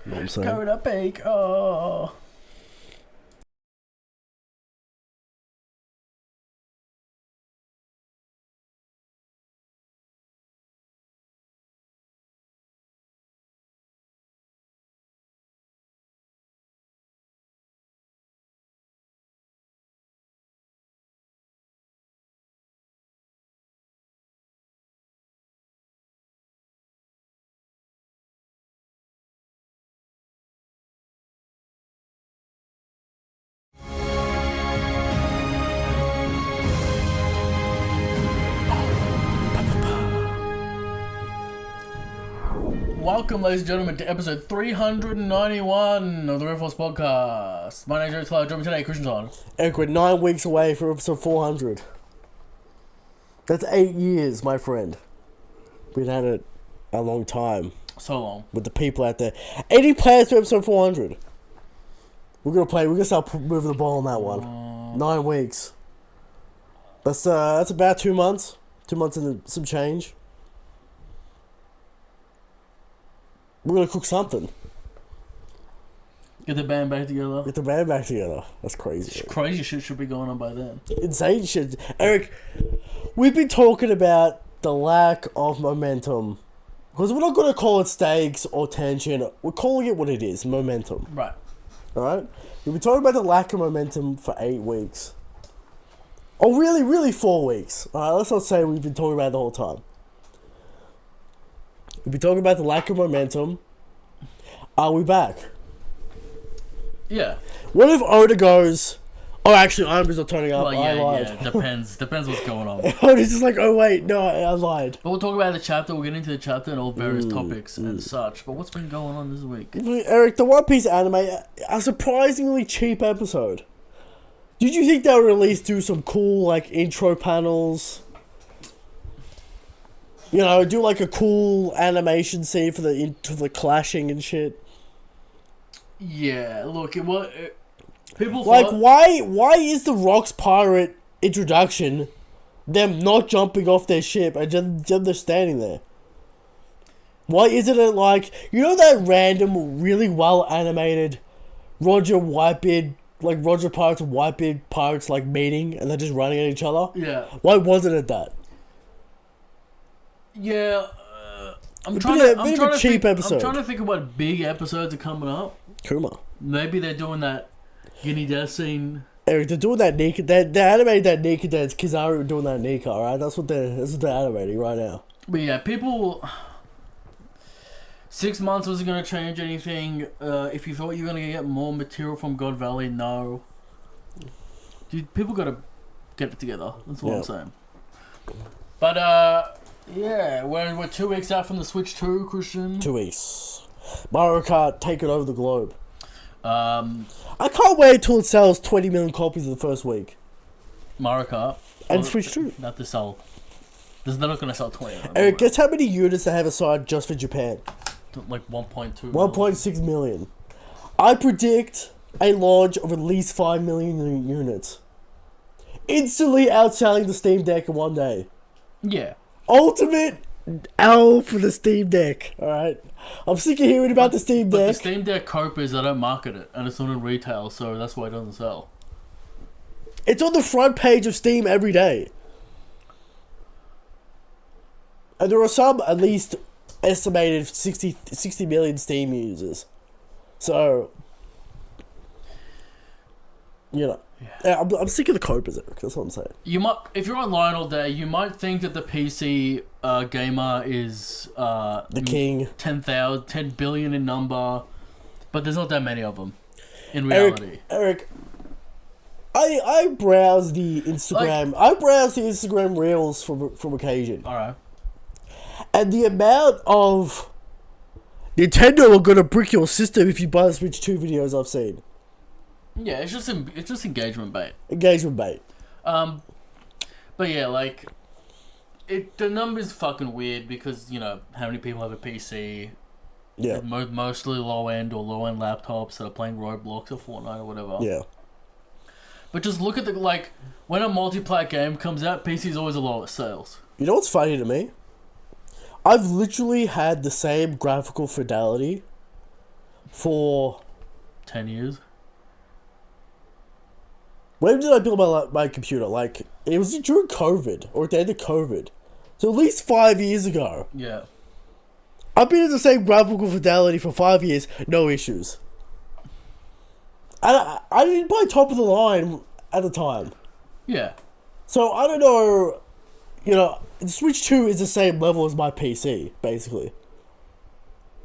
You know what I'm saying? Going to peak. Oh. Welcome, ladies and gentlemen, to episode 391 of the Red Force Podcast. My name is Eric Tyler. Joining me today, Christian's on. Eric, we're 9 weeks away from episode 400. That's 8 years, my friend. We've had it a long time. So long. With the people out there. 80 players to episode 400. We're going to start moving the ball on that one. 9 weeks. That's about 2 months. 2 months and some change. We're going to cook something. Get the band back together. Get the band back together. That's crazy. Crazy shit should be going on by then. Insane shit. Eric, we've been talking about the lack of momentum. Because we're not going to call it stakes or tension. We're calling it what it is. Momentum. Right. Alright? We've been talking about the lack of momentum for 8 weeks. Oh, really 4 weeks. Alright, let's not say we've been talking about it the whole time. We've been talking about the lack of momentum. Are we back? Yeah. What if Oda goes, oh, actually, Imu's not turning up. Well, I lied. yeah. Depends what's going on. Oda's just like, oh, wait, no, I lied. But we'll talk about the chapter. We'll get into the chapter and all various topics and such. But what's been going on this week? Eric, the One Piece anime, a surprisingly cheap episode. Did you think they would at least do some cool, like, intro panels? You know, do like a cool animation scene for the clashing and shit. Yeah, look, people Like, thought, why is the Rocks pirate introduction them not jumping off their ship and just they're standing there? Why isn't it like, you know that random, really well animated Roger Whitebeard, like Roger Pirates and Whitebeard Pirates like meeting and they're just running at each other? Yeah. Why wasn't it that? Yeah, I'm A trying bit to. of I'm a trying to cheap think. episode. I'm trying to think of what big episodes are coming up. Kuma. Maybe they're doing that Guinea death scene. Eric, they're doing that Nika. They animated that Nika dance. Kizaru doing that Nika. All right, that's what they're animating right now. But yeah, people. 6 months wasn't going to change anything. If you thought you were going to get more material from God Valley, no. Dude, people got to get it together. That's what I'm saying. But yeah, we're 2 weeks out from the Switch 2, Christian. 2 weeks. Mario Kart taking over the globe. I can't wait till it sells 20 million copies in the first week. Mario Kart. And Switch 2. Not to sell. They're not going to sell 20. Eric, guess how many units they have aside just for Japan? Like 1.2. 1.6 million. I predict a launch of at least 5 million units. Instantly outselling the Steam Deck in one day. Yeah. Ultimate L for the Steam Deck. Alright? I'm sick of hearing about the Steam Deck. But the Steam Deck cope is they don't market it, and it's not in retail, so that's why it doesn't sell. It's on the front page of Steam every day. And there are some, at least, estimated 60 million Steam users. So, you know. Yeah, I'm sick of the copers, Eric. That's what I'm saying. You might, if you're online all day, you might think that the PC gamer is the king. 10 billion in number, but there's not that many of them in reality. Eric, I browse the Instagram. I browse the Instagram reels from occasion. All right. And the amount of Nintendo are gonna brick your system if you buy the Switch 2 videos I've seen. Yeah, it's just engagement bait. Engagement bait. But yeah, like, the number's fucking weird because, you know, how many people have a PC? Yeah. Mostly low-end or low-end laptops that are playing Roblox or Fortnite or whatever. Yeah. But just look at when a multiplayer game comes out, PC's always the lowest sales. You know what's funny to me? I've literally had the same graphical fidelity for... 10 years. When did I build my computer? Like, it was during COVID, or at the end of COVID. So at least 5 years ago. Yeah. I've been at the same graphical fidelity for 5 years, no issues. And I didn't buy top of the line at the time. Yeah. So I don't know, you know, the Switch 2 is the same level as my PC, basically.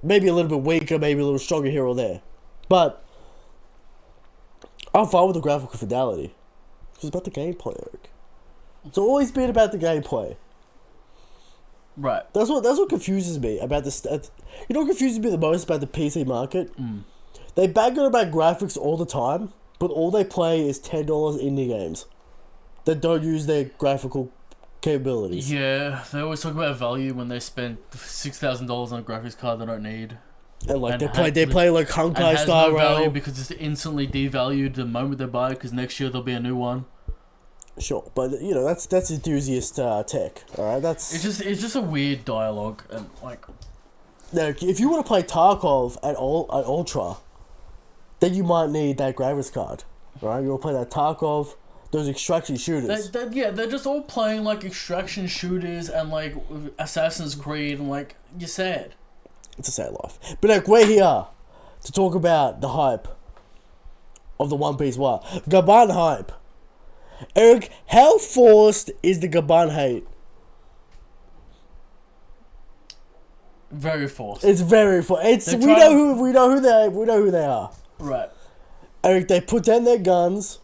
Maybe a little bit weaker, maybe a little stronger here or there. But I'm fine with the graphical fidelity. It's about the gameplay, Eric. It's always been about the gameplay. Right. That's what confuses me about this. You know what confuses me the most about the PC market? They bang on about graphics all the time, but all they play is $10 indie games that don't use their graphical capabilities. Yeah, they always talk about value when they spend $6,000 on a graphics card they don't need. And like And they play like And Honkai has Star no value Rail. because it's instantly devalued the moment they buy it, because next year there'll be a new one. Sure, but you know that's enthusiast tech. All right, that's It's just a weird dialogue, and like, now, if you want to play Tarkov at Ultra, then you might need that graphics card. Right, you want to play that Tarkov, those extraction shooters. they're just all playing like extraction shooters and like Assassin's Creed, and like, you're sad. It's a sad life. But like, we're here to talk about the hype of the One Piece War. Gaban hype. Eric, how forced is the Gaban hate? Very forced. It's very forced. We know who they are. Right. Eric, they put down their guns,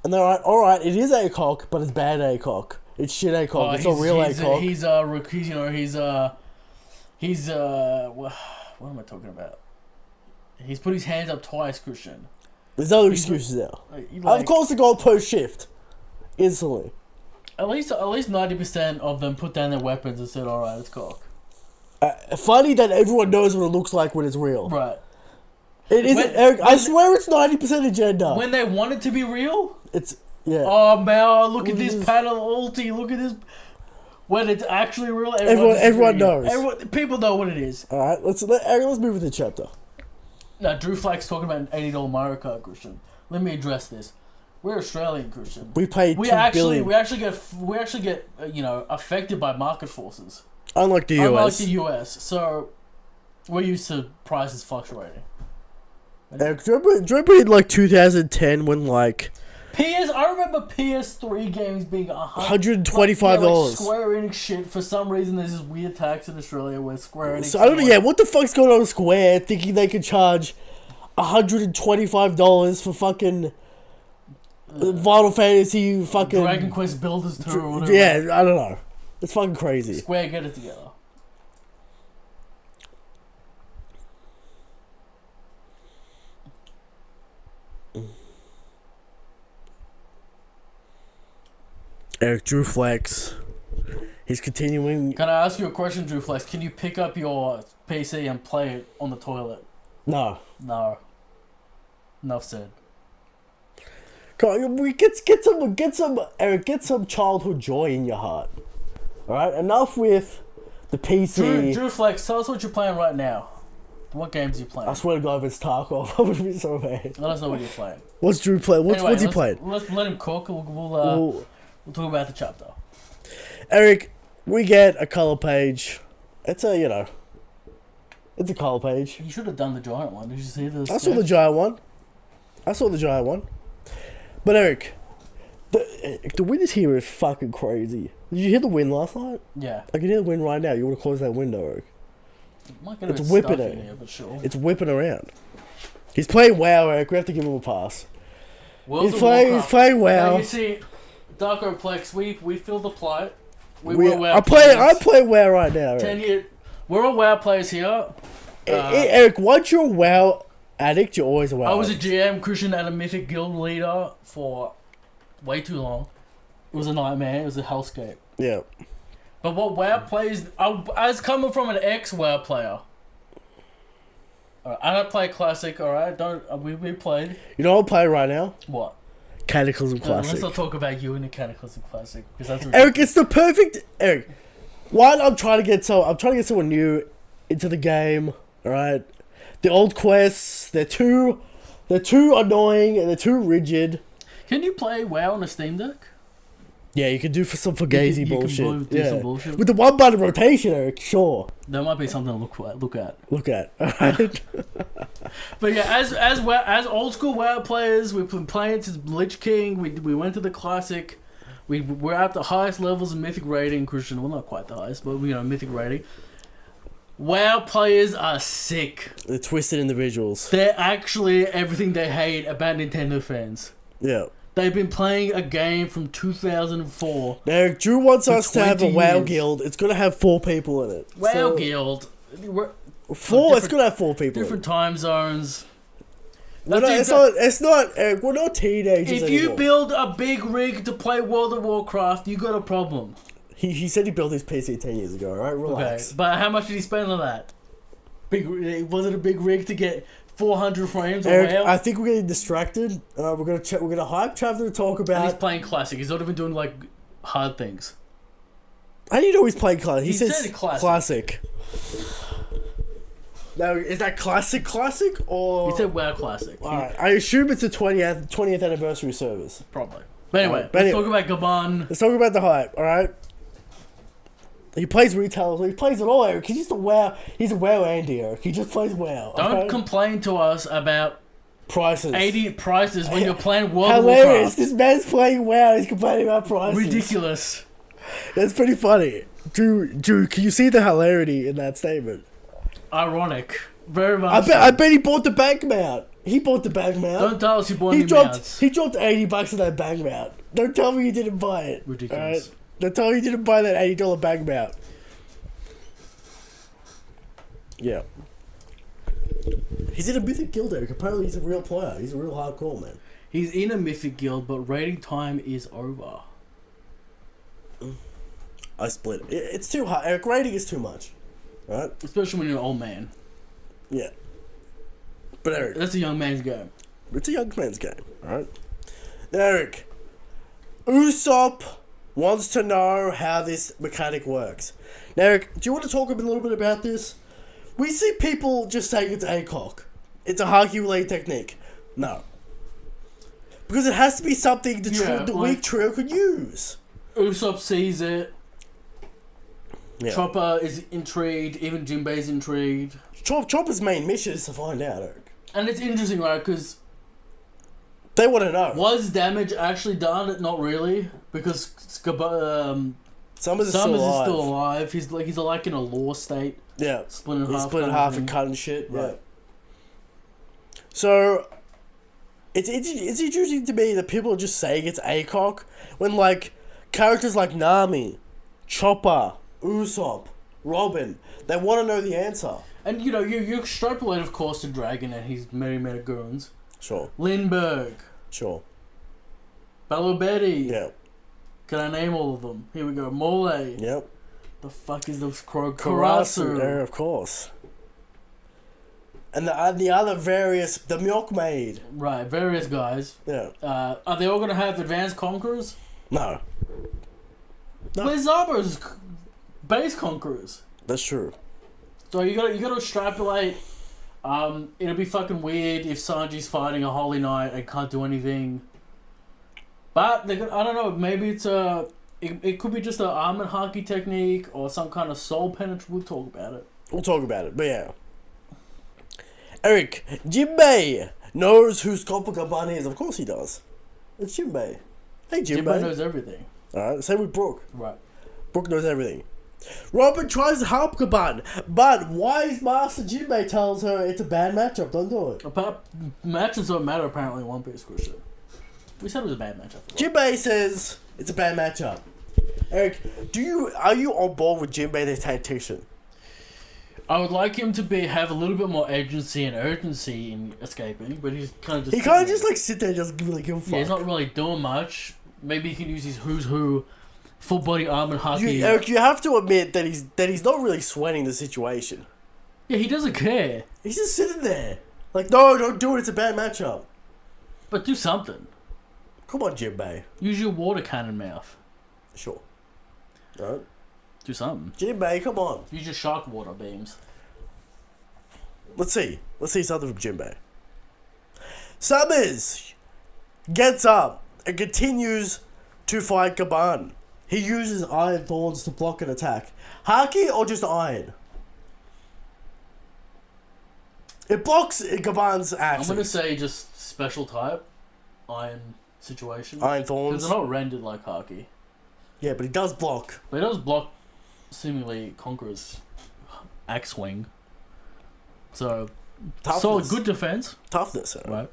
and they're like, all right, it is ACOG, but it's bad ACOG. It's shit ACOG. It's not real ACOG. What am I talking about? He's put his hands up twice, Christian. There's no excuses now. Like, Of course, the goalpost shift instantly. At least 90% of them put down their weapons and said, "All right, it's cock." Funny that everyone knows what it looks like when it's real. Right. It isn't, Eric. I swear it's 90% agenda. When they want it to be real, It's yeah. oh man, look at this panel ulti. Look at this. When it's actually real, Everyone knows. People know what it is. All right, Eric, let's move to the chapter. Now, Drew Flack's talking about an $80 Mario Kart, Christian. Let me address this. We're Australian, Christian. We pay $2 billion. We actually get affected by market forces. Unlike the US. Unlike the US, so we're used to prices fluctuating. Eric, do you remember in like 2010 when like I remember PS3 games being $125. Like Square Enix shit. For some reason, there's this weird tax in Australia where Square Enix. So I don't know. Yeah, what the fuck's going on with Square? Thinking they could charge $125 for fucking Final Fantasy, fucking Dragon Quest Builders 2 or whatever. Yeah, I don't know. It's fucking crazy. Square, get it together. Eric, Drew Flex. He's continuing. Can I ask you a question, Drew Flex? Can you pick up your PC and play it on the toilet? No. No. Enough said. Come on, Eric, get some childhood joy in your heart. Alright? Enough with the PC. Drew Flex, tell us what you're playing right now. What games are you playing? I swear to God, if it's Tarkov, I would be so mad. Let us know what you're playing. What's Drew playing? What's he playing? Let's let him cook. We'll talk about the chapter. Eric, we get a color page. It's a color page. You should have done the giant one. Did you see this? I saw the giant one. But Eric, the wind is here is fucking crazy. Did you hear the wind last night? Yeah. I can hear the wind right now. You want to close that window, Eric? It's whipping it. Here, but sure. It's whipping around. He's playing WoW, Eric. We have to give him a pass. He's playing WoW. Now, you see, Darkoplex, we feel the plight. I play WoW right now, Eric. 10 year. We're all WoW players here. Eric, once you're a WoW addict, you're always a WoW I was a addict. GM, Christian, and a Mythic Guild leader for way too long. It was a nightmare. It was a hellscape. Yeah. But what WoW plays, as coming from an ex-WoW player, I don't play Classic, alright? We played. You know what I'm playing right now? What? Cataclysm Classic. Let's not talk about you in the Cataclysm Classic, because that's Eric, it's the perfect... Eric, one, I'm trying to get someone new into the game, alright? The old quests, they're too annoying and they're too rigid. Can you play WoW on a Steam Deck? Yeah, you can do for some fugazi you can bullshit. do some bullshit. With the one button rotation, Eric, sure. That might be something to look at. Alright. But yeah, as old school WoW players, we've been playing since Lich King. We went to the classic. We're at the highest levels of mythic rating, Christian. Well, not quite the highest, but mythic rating. WoW players are sick. They're twisted individuals. They're actually everything they hate about Nintendo fans. Yeah. They've been playing a game from 2004. Now, Drew wants For us to have a 20 WoW years. guild. It's gonna have 4 people in it. WoW So, Guild. Four? It's gonna have 4 people in Different it. time zones. It's not, Eric, we're not teenagers If you anymore. build a big rig to play World of Warcraft, you got a problem. He said he built his PC 10 years ago, alright? Relax. Okay, but how much did he spend on that? Was it a big rig to get 400 frames on Eric, WoW? I think we're getting distracted. We're gonna hype Traveler to talk And about. he's playing classic. He's not even doing like hard things. How do you know he's playing classic? He says said classic. classic. Now, is that classic or? He said WoW classic. Alright, I assume it's a 20th anniversary service. Probably. But anyway, But let's anyway. talk about Gabon. Let's talk about the hype, alright? He plays retail, he plays it all, Eric. He's just a WoW. He's a WoW Andy, Eric. He just plays WoW. Don't alright? complain to us about Prices. 80 prices when you're playing World of Hilarious. Warcraft. This man's playing WoW. He's complaining about prices. Ridiculous. That's pretty funny. Drew, can you see the hilarity in that statement? Ironic. Very much. I bet he bought the bank mount. He bought the bank mount. Don't tell us you bought He any dropped mounts. $80 on that bank mount. Don't tell me you didn't buy it. Ridiculous. Alright? Don't tell me you didn't buy that $80 bank mount. Yeah. He's in a mythic guild, Eric. Apparently he's a real player. He's a real hardcore man. He's in a mythic guild, but rating time is over. I split it. It's too hard. Eric, rating is too much. Right? Especially when you're an old man. Yeah. But Eric, That's a young man's game. it's a young man's game, alright? Now, Eric, Usopp wants to know how this mechanic works. Now, Eric, do you want to talk a little bit about this? We see people just saying it's ACOG. It's a haki relay technique. No. Because it has to be something the weak trio could use. Usopp sees it. Yeah. Chopper is intrigued. Even Jinbei's intrigued. Chopper's main mission is to find out, Eric. And it's interesting, right? Because They want to know. was damage actually done? Not really, because Summers is Summers still is alive. still alive. He's like in a law state, Yeah. split in He's half. split in kind of half thing. and cut and shit. Right. Yeah. So, it's interesting to me that people are just saying it's ACOG when, like, characters like Nami, Chopper, Usopp, Robin, they want to know the answer. And you extrapolate, of course, to Dragon and his many goons. Sure. Lindbergh, Sure. Betty. Yeah. Can I name all of them? Here we go. Mole. Yep. The fuck is this crow? Karasu. Karasu. Yeah, of course. And the other various, the milkmaid. Right, various guys. Yeah. Are they all going to have advanced conquerors? No. No. Where's Zabo's base conquerors? That's true. So you got to extrapolate. It'll be fucking weird if Sanji's fighting a Holy Knight and can't do anything. But I don't know. Maybe it could be just an arm and haki technique or some kind of soul penetrate. We'll talk about it. We'll talk about it, but yeah. Eric, Jinbei knows who Copacabana is. Of course he does. It's Jinbei. Hey, Jinbei. Jinbei knows everything. Alright, same with Brooke. Right. Brooke knows everything. Robin tries to help Kaban, but wise Master Jinbei tells her it's a bad matchup, don't do it. Matches don't matter apparently in One Piece, Christian. We said it was a bad matchup. Jinbei says it's a bad matchup. Eric, are you on board with Jinbei the tactician? I would like him to have a little bit more agency and urgency in escaping, but he's kind of just... He can't just like sit there and just really give a fuck. Yeah, he's not really doing much. Maybe he can use his who's who, full body arm and haki. Eric, you have to admit that he's not really sweating the situation. Yeah, he doesn't care. He's just sitting there. Like, no, don't do it, it's a bad matchup. But do something. Come on, Jinbei. Use your water cannon mouth. Sure. Alright. Do something. Jinbei, come on. Use your shark water beams. Let's see something from Jinbei. Summers gets up and continues to fight Gaban. He uses Iron Thorns to block an attack. Haki or just Iron? It blocks Gaban's actions. I'm gonna say just special type, Iron situation. Iron Thorns. Because they're not rendered like Haki. Yeah, but he does block. But he does block seemingly Conqueror's axe swing. So, solid, good defense. Toughness, right?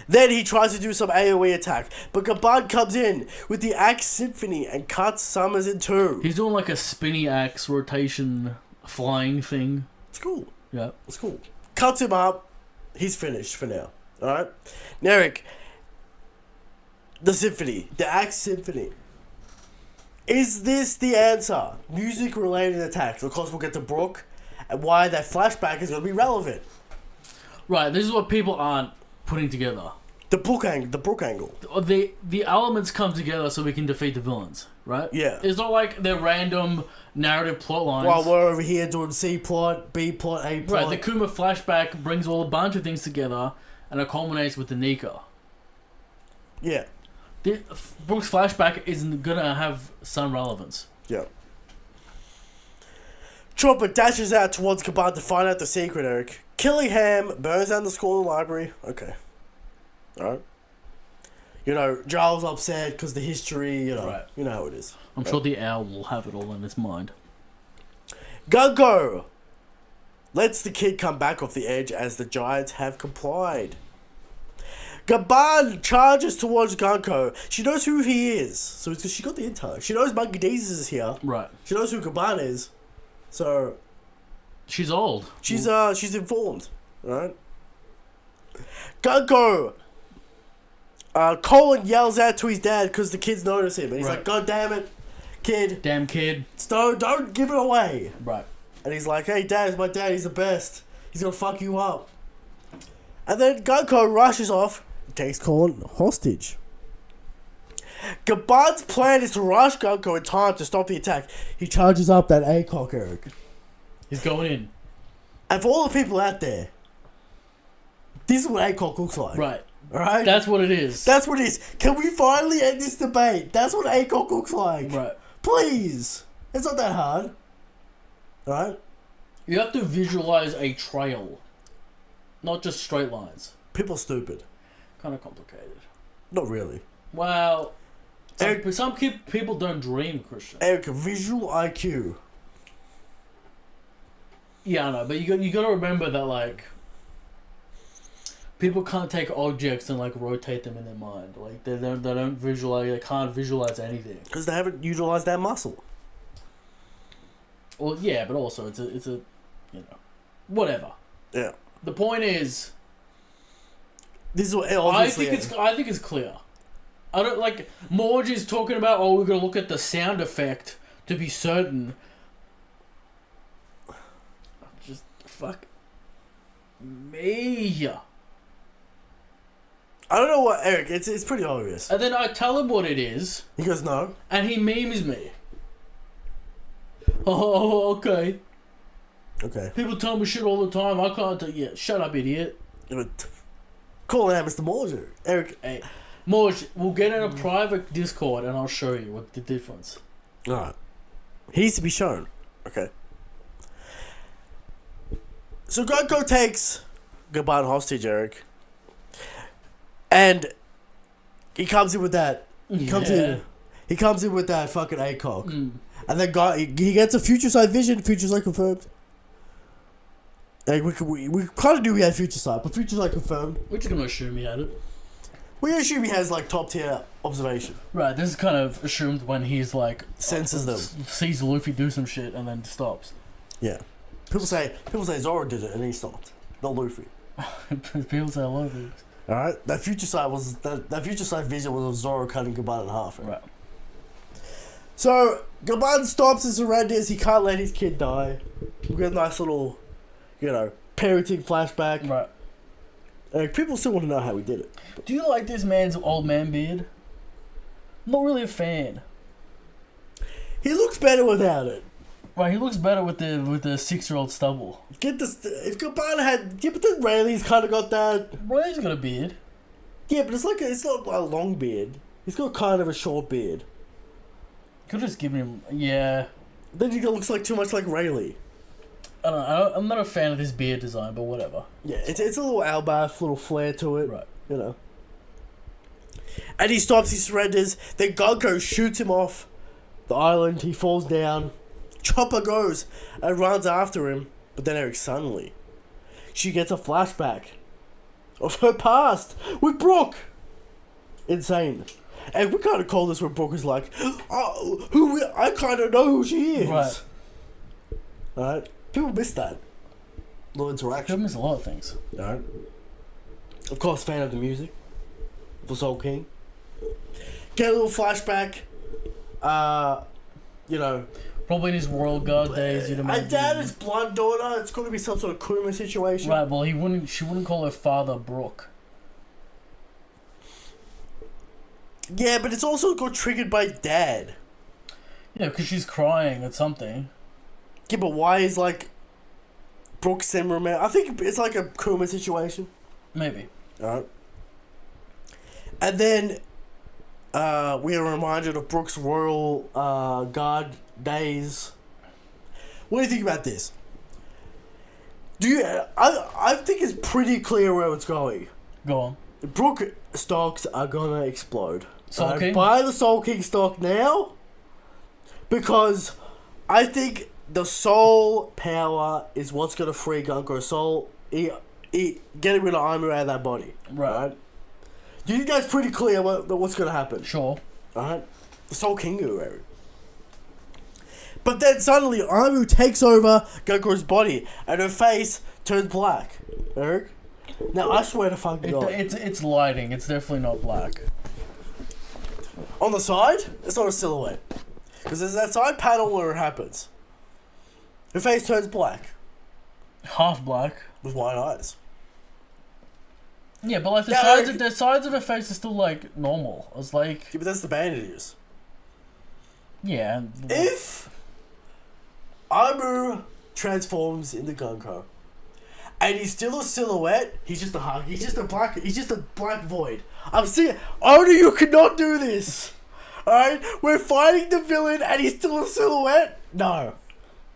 Then he tries to do some AoE attack, but Gaban comes in with the Axe Symphony and cuts Summers in two. He's doing like a spinny axe rotation flying thing. It's cool. Yeah. It's cool. Cuts him up. He's finished for now. Alright? Narek, the Symphony, the Axe Symphony. Is this the answer? Music related attacks. Of course, we'll get to Brooke and why that flashback is going to be relevant. Right, this is what people aren't putting together. The Brooke angle. The elements come together so we can defeat the villains, right? Yeah. It's not like they're random narrative plot lines. While we're over here doing C plot, B plot, A plot. Right, the Kuma flashback brings all a bunch of things together and it culminates with the Nika. Yeah. Brooke's flashback isn't gonna have some relevance. Yeah. Chopper dashes out towards Gaban to find out the secret, Eric. Killingham burns down the school and library. Okay. Alright. You know, Giles upset because the history, you know. Right. You know how it is. I'm sure the owl will have it all in its mind. Gunko lets the kid come back off the edge as the Giants have complied. Gaban charges towards Gunko. She knows who he is. So it's because she got the intel. She knows Monkey Jesus is here. Right. She knows who Gaban is. So she's old. She's informed, right? Gunko. Colin yells out to his dad because the kids notice him, and he's like, "God damn it, kid! Damn kid! Don't give it away!" Right. And he's like, "Hey, Dad, it's my dad. He's the best. He's gonna fuck you up." And then Gunko rushes off, and takes Colin hostage. Gaban's plan is to rush Gunko in time to stop the attack. He charges up that ACOG, Eric. He's going in. And for all the people out there, this is what ACOG looks like. Right. Alright? That's what it is. That's what it is. Can we finally end this debate? That's what ACOG looks like. Right. Please. It's not that hard. Alright? You have to visualize a trail. Not just straight lines. People are stupid. Kind of complicated. Not really. Well, some people don't dream, Christian. Eric, visual IQ. Yeah, I know, but you got to remember that, like, people can't take objects and, like, rotate them in their mind. Like, they don't visualize, they can't visualize anything. Because they haven't utilized that muscle. Well, yeah, but also it's a you know, whatever. Yeah. The point is, this is what obviously I think it's clear. I don't like Morge is talking about. Oh, we're gonna look at the sound effect to be certain. Just fuck me. I don't know what, Eric. It's pretty obvious. And then I tell him what it is. He goes no, and he memes me. Oh, okay. Okay. People tell me shit all the time. I can't tell you. Shut up, idiot. Call out Mr. Morge. Eric. Hey, Morge, we'll get in a private Discord and I'll show you what the difference. Alright. He needs to be shown. Okay. So Gunko takes Gaban hostage, Eric. And he comes in with that. He comes in with that fucking ACOG. And then he gets a future sight vision. Future sight confirmed. Like we kind of knew he had future sight, but future sight confirmed. We're just gonna assume he had it. We assume he has like top tier observation. Right, this is kind of assumed when he's like senses them, sees Luffy do some shit and then stops. Yeah, people say Zoro did it and he stopped, not Luffy. People say a lot of things. All right, that future sight vision was Zoro cutting Gaban in half. Right. So Gaban stops and surrenders. He can't let his kid die. We got a nice little, parenting flashback. Right. People still want to know how he did it. Do you like this man's old man beard? I'm not really a fan. He looks better without it. Right, he looks better with the 6-year-old stubble. Get this. If Cabana had, yeah, but then Rayleigh's kind of got that. Well, he's got a beard. Yeah, but it's not a long beard. He's got kind of a short beard. Could just give him, yeah. Then he looks like too much like Rayleigh. I don't know. I'm not a fan of his beard design, but whatever. Yeah, it's a little Albath, little flair to it. Right. You know. And he stops, he surrenders. Then Gunko shoots him off the island. He falls down. Chopper goes and runs after him. But then Eric suddenly, she gets a flashback of her past with Brooke. Insane. And we kind of call this where Brooke is like, oh, I kind of know who she is. Right. Right? People miss that. Little Could interaction. miss a lot of things. Right? Of course, fan of the music. For Soul King. Get a little flashback. You know. Probably in his Royal Guard days, you'd I imagine. doubt his blood daughter. It's going to be some sort of Kuma situation. Right, well, she wouldn't call her father Brooke. Yeah, but it's also got triggered by dad. Yeah, because she's crying at something. Yeah, but why is like Brooke Simmerman? I think it's like a Kuma situation. Maybe. Alright. And then we are reminded of Brooke's Royal Guard days. What do you think about this? I think it's pretty clear where it's going. Go on. Brooke stocks are gonna explode. Soul King? Buy the Soul King stock now, because I think the soul power is what's gonna free Gunko's soul. Getting rid of Imu out of that body. Right. Do you think that's pretty clear what's gonna happen? Sure. Alright? The Soul King Eric. But then suddenly Imu takes over Gunko's body and her face turns black. Eric? Now I swear to fucking God. It's lighting. It's definitely not black. On the side, it's not a silhouette. Because there's that side panel where it happens. Her face turns black. Half black. With white eyes. Yeah, but like the sides of her face are still like normal. It's like, Yeah, but that's the bandages. yeah. If Imu transforms into Gunko and he's still a silhouette, he's just a black void. I'm seeing only you cannot do this. Alright? We're fighting the villain and he's still a silhouette? No.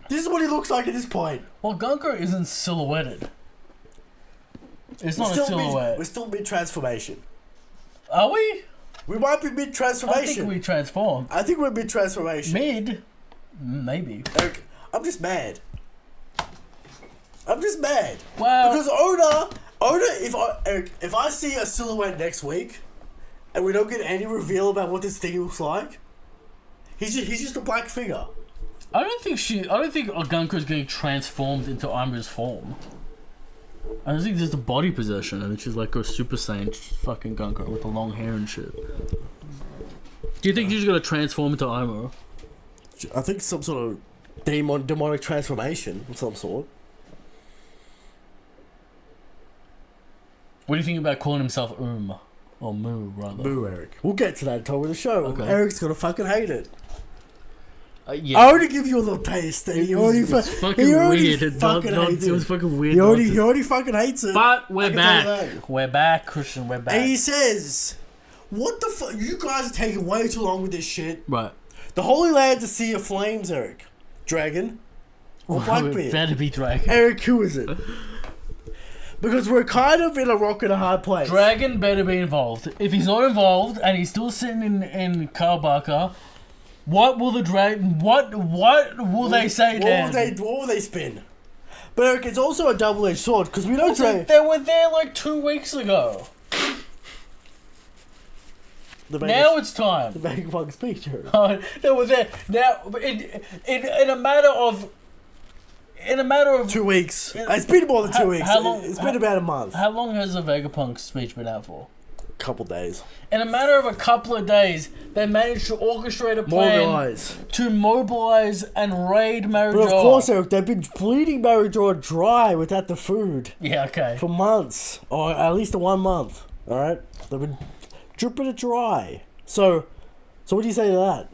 This is what he looks like at this point. Well, Gunko isn't silhouetted. It's not a silhouette. We're still mid-transformation. Are we? We might be mid-transformation. I think we transformed. I think we're mid-transformation. Mid? Maybe. Eric, I'm just mad. Wow. Because Oda, if I see a silhouette next week, and we don't get any reveal about what this thing looks like, he's just a black figure. I don't think Gunko's getting transformed into Imu's form. I don't think there's a body possession and she's like a Super Saiyan fucking Gunko with the long hair and shit. Do you think she's gonna transform into Imu? I think some sort of demonic transformation of some sort. What do you think about calling himself Or Moo, rather? Moo, Eric. We'll get to that top of the show. Okay. Eric's gonna fucking hate it. Yeah. I already give you a little taste. And It was fucking weird. It was fucking weird. He already fucking hates it. But we're I can tell you back. that. We're back, Christian. We're back. And he says, "What the fuck? You guys are taking way too long with this shit. Right. The Holy Land's a sea of flames, Eric. Dragon or Blackbeard? Better be Dragon. Eric, who is it? Because we're kind of in a rock and a hard place. Dragon better be involved. If he's not involved and he's still sitting in Kawabaka, what will the dragon? What will they say then? What will they spin? But Eric, it's also a double-edged sword because we know Dragon. They were there like 2 weeks ago. Now it's time. The Vagabond speech, Eric. They were there now. In a matter of. 2 weeks. It's been more than 2 weeks. How long? It's been about a month. How long has the Vegapunk speech been out for? Couple days. In a matter of a couple of days, they managed to orchestrate a plan to mobilize and raid Marijoa. But of course, Eric, they've been bleeding Marijoa dry without the food. Yeah, okay. For months. Or at least 1 month. Alright? They've been dripping it dry. So what do you say to that?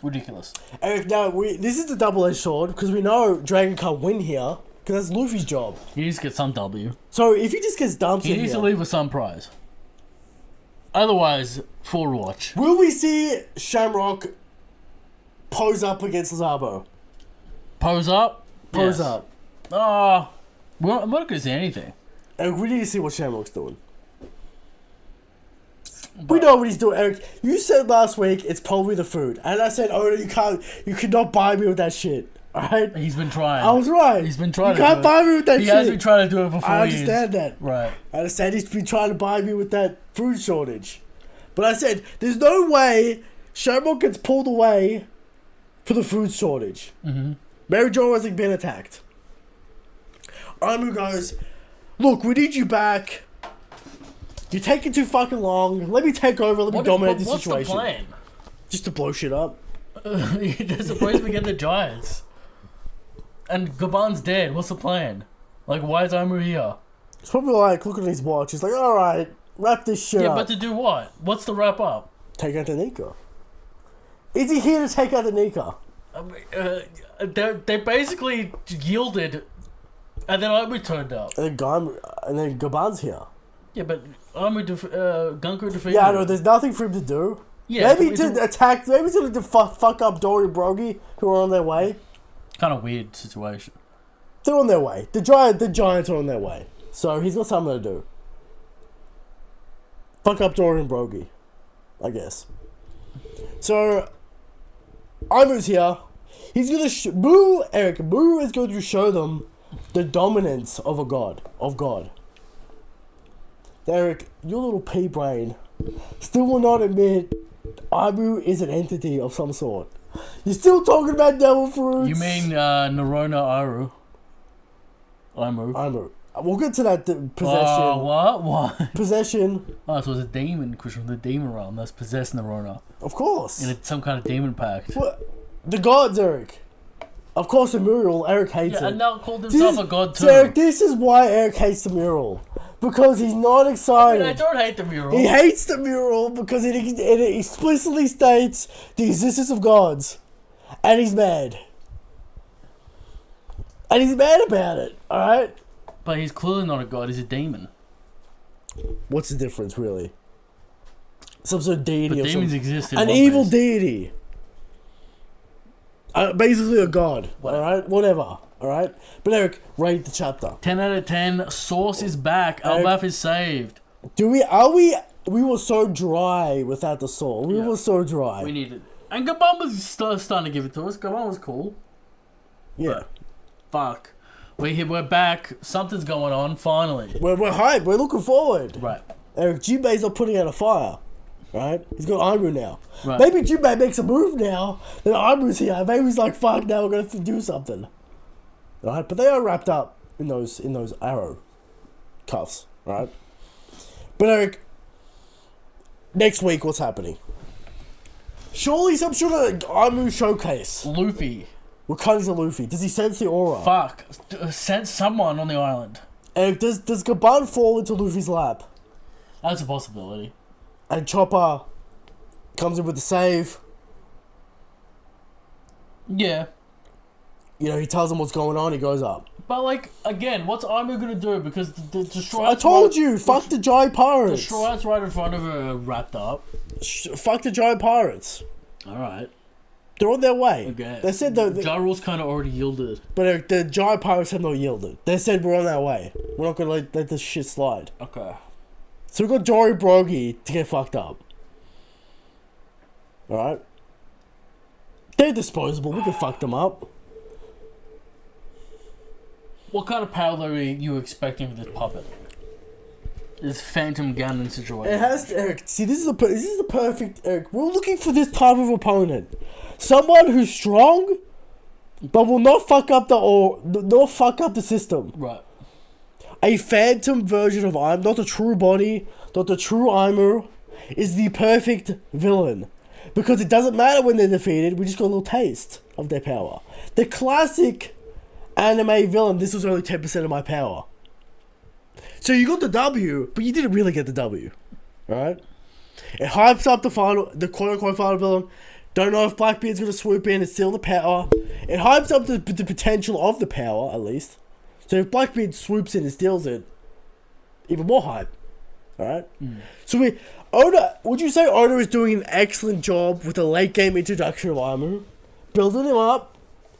Ridiculous. Eric, no, this is the double-edged sword because we know Dragon can't win here because that's Luffy's job. He needs to get some W. So if he just gets dumped He in needs here, to leave with some prize. Otherwise, forward watch. will we see Shamrock pose up against Zabo? Pose up? Pose Yes. up. I'm not going to see anything. Eric, we need to see what Shamrock's doing. We know what he's doing, Eric. You said last week it's probably the food, and I said, "Oh, you cannot buy me with that shit." All right, He's been trying. I was right. He's been trying You to can't do it. buy me with that He shit. has been trying to do it for 4 I years. understand that. Right. I understand he's been trying to buy me with that food shortage, but I said, "There's no way Shamrock gets pulled away for the food shortage." Mm-hmm. Mary Jo hasn't been attacked. Imu goes, "Look, we need you back. You're taking too fucking long. Let me take over. Let me dominate the situation." What's the plan? Just to blow shit up. They're supposed to get the Giants. And Gaban's dead. What's the plan? Like, why is Imu here? It's probably like looking at his watch. He's like, "Alright, wrap this shit Yeah, up." but to do what? What's the wrap up? Take out the Nika. Is he here to take out the Nika? They basically yielded, and then Imu turned up. And then Gaban's here. Yeah, but Gunko defeated Yeah, I him. know. There's nothing for him to do. Yeah, maybe to attack. Maybe to fuck up Dory and Brogy, who are on their way. Kind of weird situation. They're on their way. The Giants are on their way. So he's got something to do. Fuck up Dory and Brogy, I guess. So Imu's here. He's gonna Eric. Boo is going to show them the dominance of a god. Eric, your little pea brain still will not admit Imu is an entity of some sort. You're still talking about devil fruits. You mean Narona Aru? Imu. We'll get to that possession. What? Possession. Oh, so it's a demon, because from the demon realm that's possessed Narona. Of course. In some kind of demon pact. What? The gods, Eric. Of course, the mural. Eric hates Yeah, it. and now called himself a god too. Eric, this is why Eric hates the mural. Because he's not excited. I don't hate the mural. He hates the mural because it explicitly states the existence of gods. And he's mad. And he's mad about it, alright? But he's clearly not a god, he's a demon. What's the difference, really? Some sort of deity But or demons something. exist in An one evil base. deity. Basically a god, alright? Whatever, alright? But Eric, rate the chapter. 10 out of 10. Source is back. Eric- Albaf is saved. We were so dry without the soul. We Yeah. were so dry. We needed it. And Gabon was starting to give it to us. Gabon was cool. Yeah. Fuck. We're back. Something's going on, finally. We're hyped. We're looking forward. Right. Eric, Jinbei's not putting out a fire. Right? He's got Imu now. Right. Maybe Jinbei makes a move now. Then Imu's here. Maybe he's like, fuck, now we're going to do something. Right? But they are wrapped up in those arrow cuffs. Right? But Eric, next week, what's happening? Surely some sort of Imu showcase. Luffy. What kind is a Luffy? Does he sense the aura? Fuck. Send someone on the island. Eric, does Gaban fall into Luffy's lap? That's a possibility. And Chopper comes in with the save. Yeah. You know, he tells him what's going on. He goes up. But, like, again, what's Imu gonna do? Because the Destroyer... I told you, fuck the giant pirates. Destroyer's right in front of her, wrapped up. Fuck the giant pirates. Alright. They're on their way. Okay. They said Ja Rule's kind of already yielded. but the giant pirates have not yielded. They said we're on our way. We're not gonna let this shit slide. Okay. So we got Dory Brogy to get fucked up. Alright? They're disposable. We can fuck them up. What kind of power are you expecting with this puppet? This Phantom Ganon situation. It has to, Eric. See, this is the perfect Eric. We're looking for this type of opponent, someone who's strong, but will not fuck up the system. Right. A phantom version of Imu, not the true body, not the true Imu, is the perfect villain, because it doesn't matter when they're defeated. We just got a little taste of their power. The classic anime villain. This was only 10% of my power. So you got the W, but you didn't really get the W, right? It hypes up the quote-unquote final villain. Don't know if Blackbeard's going to swoop in and steal the power. It hypes up the potential of the power, at least. So if Blackbeard swoops in and steals it, even more hype. Alright? So Oda, would you say Oda is doing an excellent job with the late game introduction of Imu? Building him up.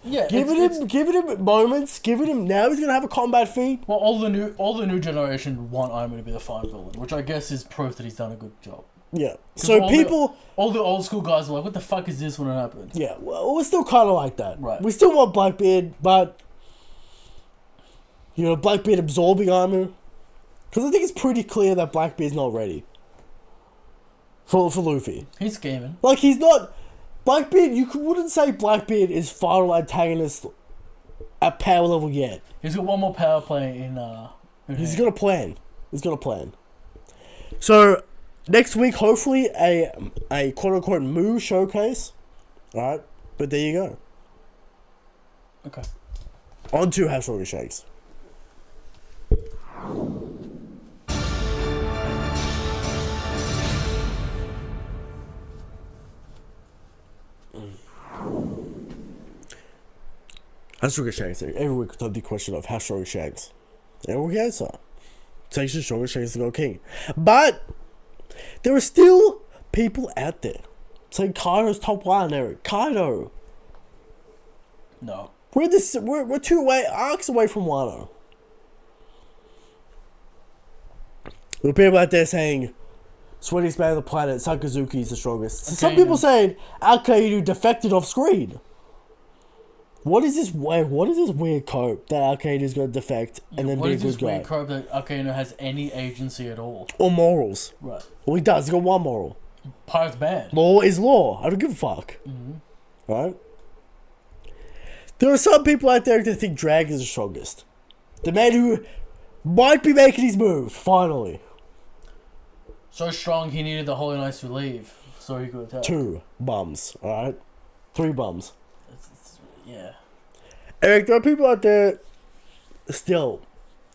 Yeah, Giving him moments, giving him now he's gonna have a combat feat. Well, all the new generation want Imu to be the fine villain, which I guess is proof that he's done a good job. Yeah. So all the old school guys were like, "What the fuck is this?" when it happens. Yeah. Well, we're still kind of like that. Right. We still want Blackbeard, but Blackbeard absorbing Imu, because I think it's pretty clear that Blackbeard's not ready for Luffy. He's scheming. Like he's not. Blackbeard, wouldn't say Blackbeard is final antagonist at power level yet. He's got one more power play in He's got a plan. So, next week, hopefully, a quote-unquote Moo showcase. Alright? But there you go. Okay. On to Hashirama Shanks. Hashirama Shanks. Every week we have the question of Hashirama Shanks. And we answer. Takes the Hashirama Shanks to go king. But there are still people out there saying Kaido's top one, Eric. Kaido. No. We're 2 arcs away from Wano. There are people out there saying sweatiest man on the planet, Sakazuki is the strongest. Okay, some people saying Al-Qaeda defected off screen. What is this weird cope that Al-Qaeda is going to defect and then be a good guy? What is this weird cope that Al-Qaeda has any agency at all? Or morals. Right. Well, he does. He's got one moral. Pirate's bad. Law is law. I don't give a fuck. Right? There are some people out there that think Dragon is the strongest. The man who might be making his move, finally. So strong he needed the Holy Knights to leave so he could attack. 2 bums, alright? 3 bums. Yeah. Eric, there are people out there still.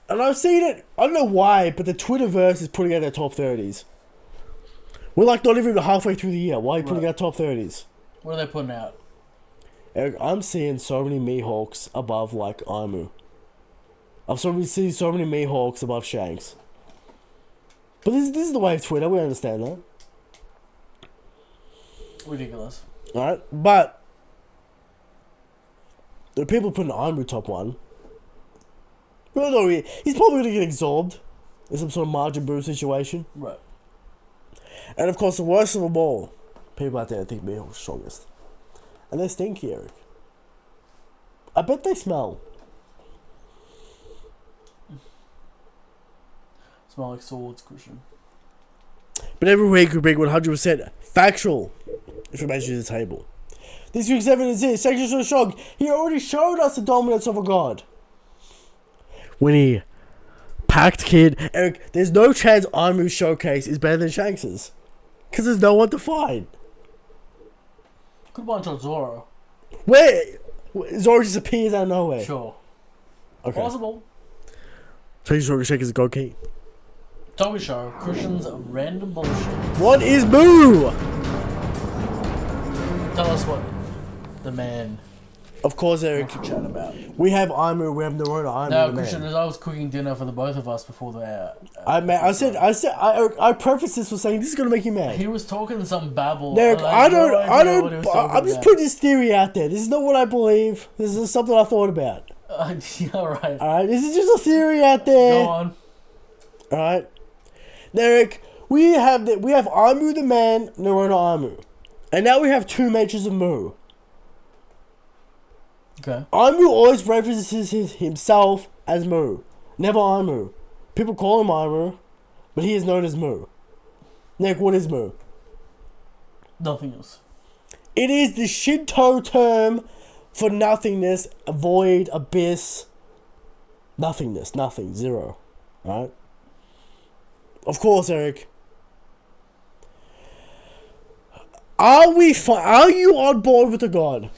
And I've seen it, I don't know why, but the Twitterverse is putting out their top 30s. We're like not even halfway through the year. Why are you putting out top 30s? What are they putting out? Eric, I'm seeing so many Mihawks above like Imu. I've seeing so many Mihawks above Shanks. But this is the way of Twitter, we understand that. Ridiculous. Alright, but there are people putting Imu top 1. Well, no, he's probably going to get absorbed in some sort of Majin Buu situation. Right. And of course, the worst of them all, people out there think Mihawk's strongest. And they're stinky, Eric. I bet they smell. Smell like swords, Christian. But every week we bring 100% factual information to the table. This week's evidence is Section so strong. He already showed us the dominance of a god. When he packed Kid, Eric, there's no chance Imu's showcase is better than Shanks's. Because there's no one to fight. Could bunch on Zoro. Where? Zoro just appears out of nowhere. Sure. Okay. Possible. Section Shanks is a god king. Tommy Show, Christian's random bullshit. What is Boo? Tell us what the man Of course, Eric. wants to chat about. We have Imu, we have Narona Imu. No, the Christian, man. as I was cooking dinner for the both of us before the I prefaced this with saying this is gonna make you mad. he was talking some babble. Eric, I had what he was talking I'm just about. putting this theory out there. This is not what I believe. This is something I thought about. Yeah, right. Alright, this is just a theory out there. Go on. Alright. Eric, we have Imu the man, Narona Imu. And now we have 2 matches of Mu. Okay. Imu always references himself as Mu. Never Imu. People call him Imu, but he is known as Mu. Nick, what is Mu? Nothing else. It is the Shinto term for nothingness, void, abyss, nothingness, nothing, zero. Right? Of course, Eric. Are you on board with the god?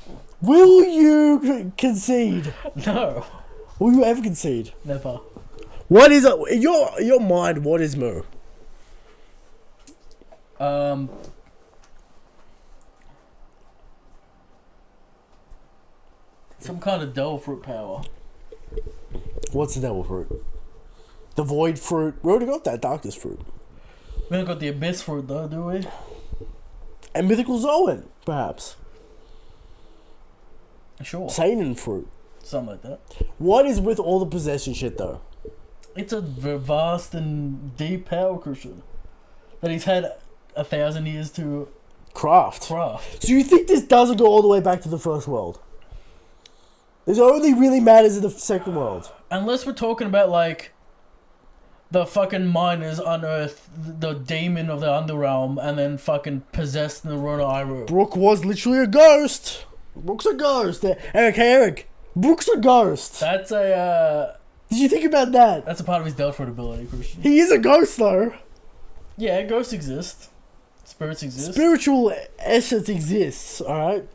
Will you concede? No. Will you ever concede? Never. What is it? In your mind, what is Mu? Some kind of devil fruit power. What's the devil fruit? The void fruit. We already got that darkness fruit. We haven't got the abyss fruit though, do we? And mythical Zoan, perhaps. Sure. Satan fruit. Something like that. What is with all the possession shit though? It's a vast and deep power, Christian, that he's had 1,000 years to Craft. craft. So you think this doesn't go all the way back to the first world? This only really matters in the second world. Unless we're talking about, like, the fucking miners unearthed the demon of the underrealm and then fucking possessed the Lord Imu. Brooke was literally a ghost. Brooke's a ghost. Eric, hey Eric. Brooke's a ghost. That's a, Did you think about that? that's a part of his Delphoid ability, Christian. He is a ghost though. Yeah, ghosts exist. Spirits exist. Spiritual essence exists, alright?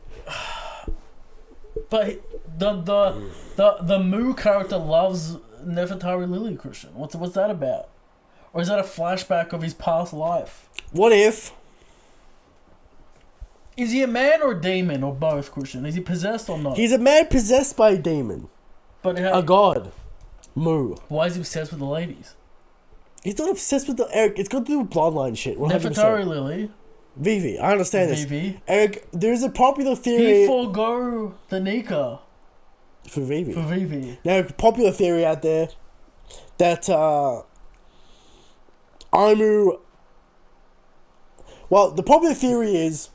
But the Mu character loves Nefertari Lily, Christian. What's that about? Or is that a flashback of his past life? What if? Is he a man or a demon or both, Christian? Is he possessed or not? He's a man possessed by a demon. But A god. Mu. why is he obsessed with the ladies? He's not obsessed with the Eric. It's got to do with bloodline shit. 100%. Nefertari Lily, Vivi, I understand this. Vivi. Eric, there's a popular theory He forgo the Nika for Vivi. for Vivi. Now, popular theory out there that Imu. Well, the popular theory is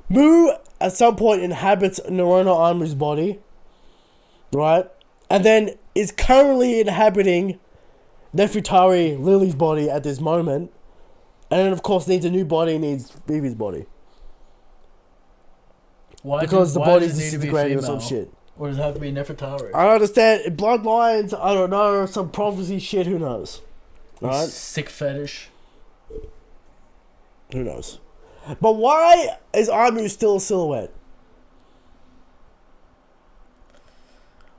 Mu at some point inhabits Narona Imu's body, right? And then is currently inhabiting Nefertari Lily's body at this moment. And then, of course, needs a new body, needs Vivi's body. Because the body's disintegrating or some shit. Or does it have to be Nefertari? I understand. Bloodlines, I don't know. Some prophecy shit, who knows? Right? Sick fetish. Who knows? But why is Imu still a silhouette?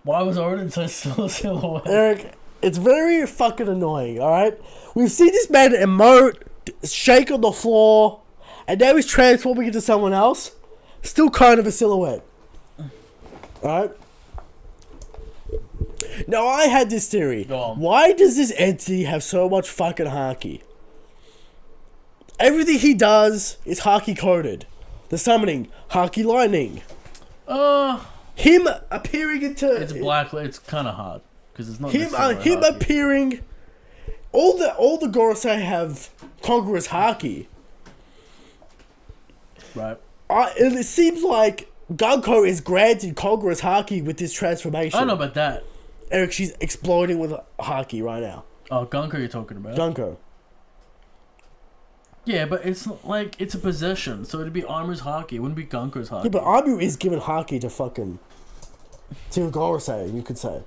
Why was Odin so still a silhouette? Eric, it's very fucking annoying, alright? We've seen this man emote, shake on the floor, and now he's transforming into someone else. Still kind of a silhouette. Alright? Now, I had this theory. Go on. Why does this entity have so much fucking haki? Everything he does is haki coded. The summoning, haki lightning. Him appearing into... It's black. It's kind of hard because it's not Him necessarily haki. appearing... All the Gorosei have Conqueror's haki. Right. It seems like Gunko is granted Conqueror's haki with this transformation. I don't know about that. Eric, she's exploding with haki right now. Oh, Gunko you're talking about. Gunko. Yeah, but it's not like it's a possession, so it'd be Armor's haki. It wouldn't be Gunko's haki. Yeah, but Amu is given haki to fucking... To Gorosei, you could say.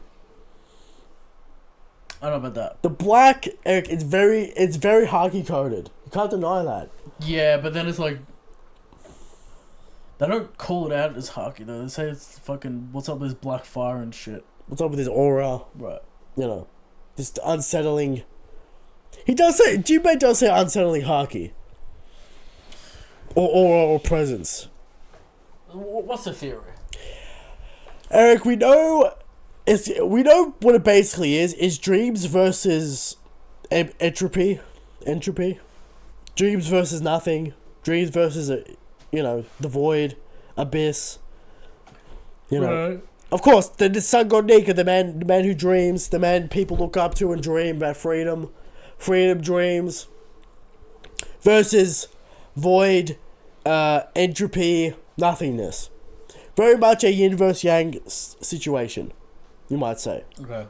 I don't know about that. The black, Eric, it's very haki coded. You can't deny that. Yeah, but then it's like they don't call it out as haki though. They say it's fucking what's up with this black fire and shit. What's up with his aura? Right. You know, this unsettling... He does say... Jinbei does say unsettling haki. Or aura or presence. What's the theory? Eric, we know what it basically is. It's dreams versus entropy. Entropy. Dreams versus nothing. Dreams versus, the void. Abyss. You know. Right. Of course, the sun god Nika, the man who dreams, the man people look up to and dream about freedom. Freedom dreams. Versus void, entropy, nothingness. Very much a yin versus yang situation, you might say. Okay.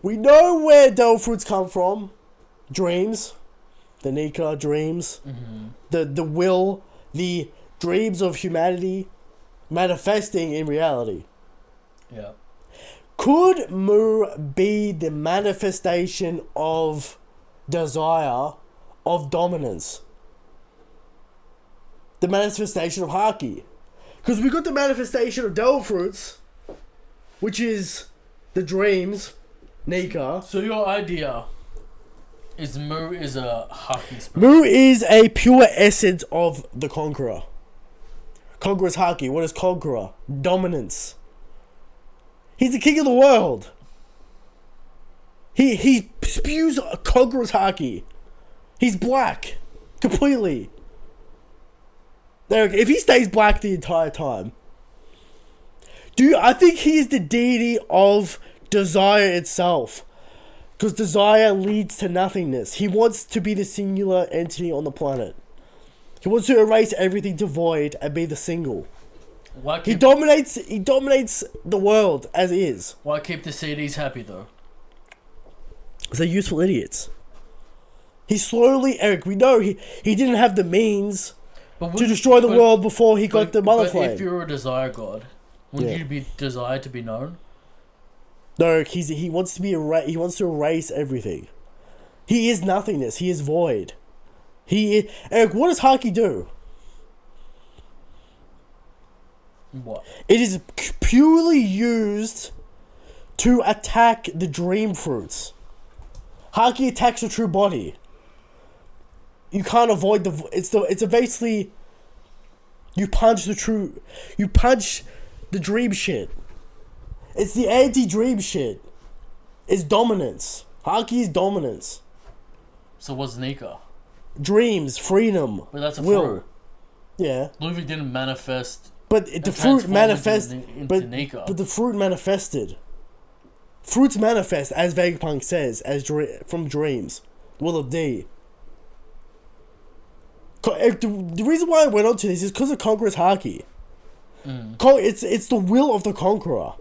We know where devil fruits come from. Dreams. The Nika dreams. Mm-hmm. The will. The dreams of humanity manifesting in reality. Yeah. Could Mu be the manifestation of desire, of dominance? The manifestation of haki? Because we got the manifestation of devil fruits, which is the dreams, Nika. So your idea is Mu is a haki spirit. Mu is a pure essence of the Conqueror. Conqueror's Haki. What is Conqueror? Dominance. He's the king of the world. He spews Conqueror's Haki. He's black. Completely. If he stays black the entire time. I think he is the deity of desire itself. Because desire leads to nothingness. He wants to be the singular entity on the planet. He wants to erase everything to void and be the single. He dominates the world as is. Why keep the CDs happy though? Because they're useful idiots. He slowly, Eric, we know he didn't have the means to destroy the world before he got the mother flame. But if you're a desire god, wouldn't you be desired to be known? No, he wants to he wants to erase everything. He is nothingness. He is void. Eric, what does Haki do? What? It is purely used to attack the dream fruits. Haki attacks the true body. You can't avoid it's basically you punch the dream shit. It's the anti-dream shit. It's dominance. Haki is dominance. So what's Nika? Dreams, freedom, but that's a will. fruit. Yeah. Ludwig didn't manifest. But the fruit manifested. Into Nika. But the fruit manifested. Fruits manifest, as Vegapunk says, from dreams. Will of D. The reason why I went on to this is because of Conqueror's Haki. It's the will of the Conqueror.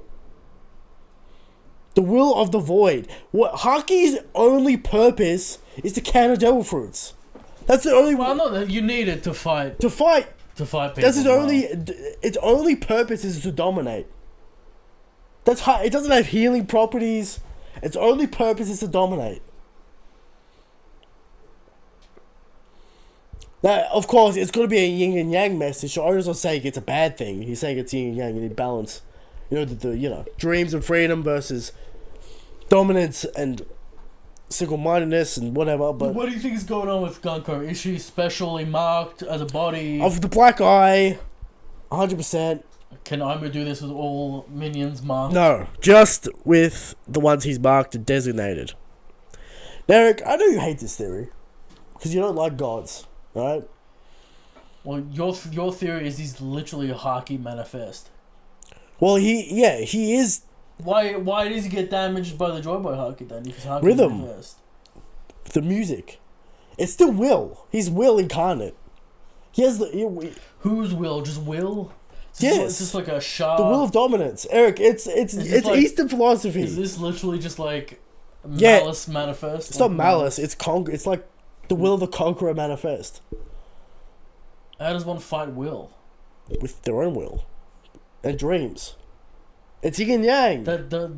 The will of the void. What Haki's only purpose is to counter devil fruits. That's the only. Well, no, you need it to fight. To fight people. That's his only. Its only purpose is to dominate. That's how it doesn't have healing properties. Its only purpose is to dominate. Now, of course, it's going to be a yin and yang message. So Oda's not saying it's a bad thing. He's saying it's yin and yang. You need balance. You know, the dreams and freedom versus dominance and single-mindedness and whatever. But what do you think is going on with Gunko? Is she specially marked as a body? Of the black eye, 100%. Can Imu do this with all minions marked? No, just with the ones he's marked and designated. Now, Eric, I know you hate this theory because you don't like gods, right? Well, your theory is he's literally a Haki manifest. Well, he is. Why does he get damaged by the Joy Boy Haki then? Because Haki Rhythm. manifest. The music. It's still will. He's will incarnate. He has the. Whose will? Just will? Yes. It's just like a sharp. The will of dominance, Eric. It's like, Eastern philosophy. Is this literally just like malice manifest? It's not malice. It's It's like the will of the conqueror manifest. How does one fight will? With their own will, and dreams. It's yin and yang.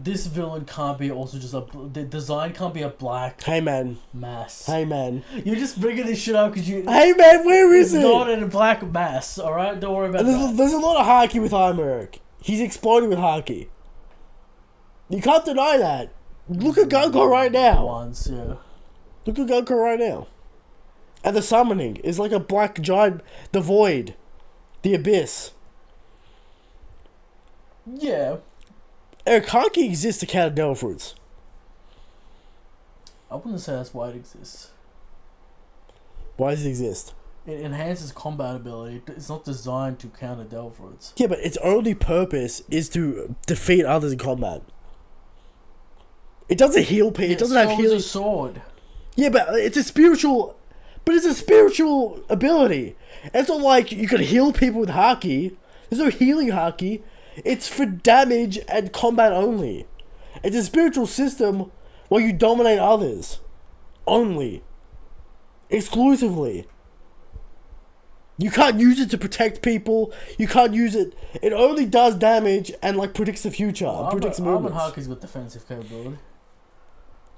This villain can't be also just the design can't be a black. Hey man. Mass. Hey man. You're just bringing this shit up because you. Hey man, where is it? It's not in a black mass. All right, don't worry about that. There's a lot of Haki with Imu, Eric. He's exploding with Haki. You can't deny that. Look at Gunko right now. Once, yeah. Look at Gunko right now. And the summoning is like a black giant, the void, the abyss. Yeah. Eric, Haki exists to counter devil fruits. I wouldn't say that's why it exists. Why does it exist? It enhances combat ability. It's not designed to counter devil fruits. Yeah, but its only purpose is to defeat others in combat. It doesn't heal people. It doesn't have healing. It's a sword. Yeah, but it's a spiritual. But it's a spiritual ability. It's not like you can heal people with Haki. There's no healing Haki. It's for damage and combat only. It's a spiritual system where you dominate others. Only. Exclusively. You can't use it to protect people. You can't use it. It only does damage and like predicts the future. Well, predicts movements. Haki's got defensive capability.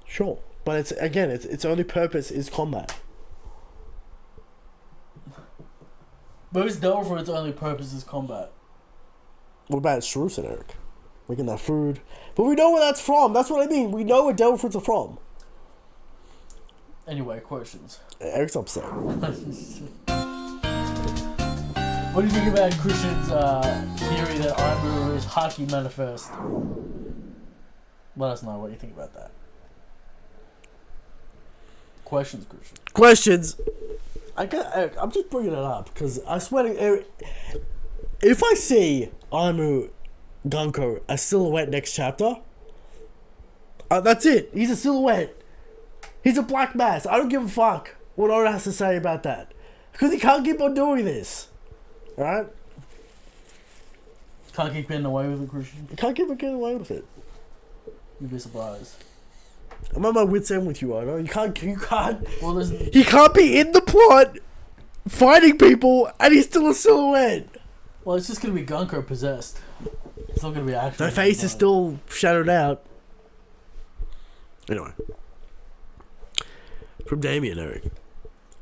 Sure. But its only purpose is combat. But it's devil fruit's only purpose is combat. What about Shrusen, Eric? Making that food. But we know where that's from. That's what I mean. We know where devil fruits are from. Anyway, questions. Eric's upset. What do you think about Christian's theory that Imu is Haki manifest? Let us know what you think about that. Questions, Christian. Questions. I'm just bringing it up because I swear to, if I see Imu Gunko a silhouette next chapter, that's it. He's a silhouette. He's a black mass. I don't give a fuck what Oda has to say about that because he can't keep on doing this. Alright? Can't keep getting away with it, Christian. He can't keep on getting away with it. You'd be surprised. I'm at my wit's end with you, Oda. You can't. Well, He can't be in the plot, fighting people, and he's still a silhouette. Well, it's just gonna be Gunko possessed. It's not gonna be actual. The face is still shadowed out. Anyway. From Damien, Eric.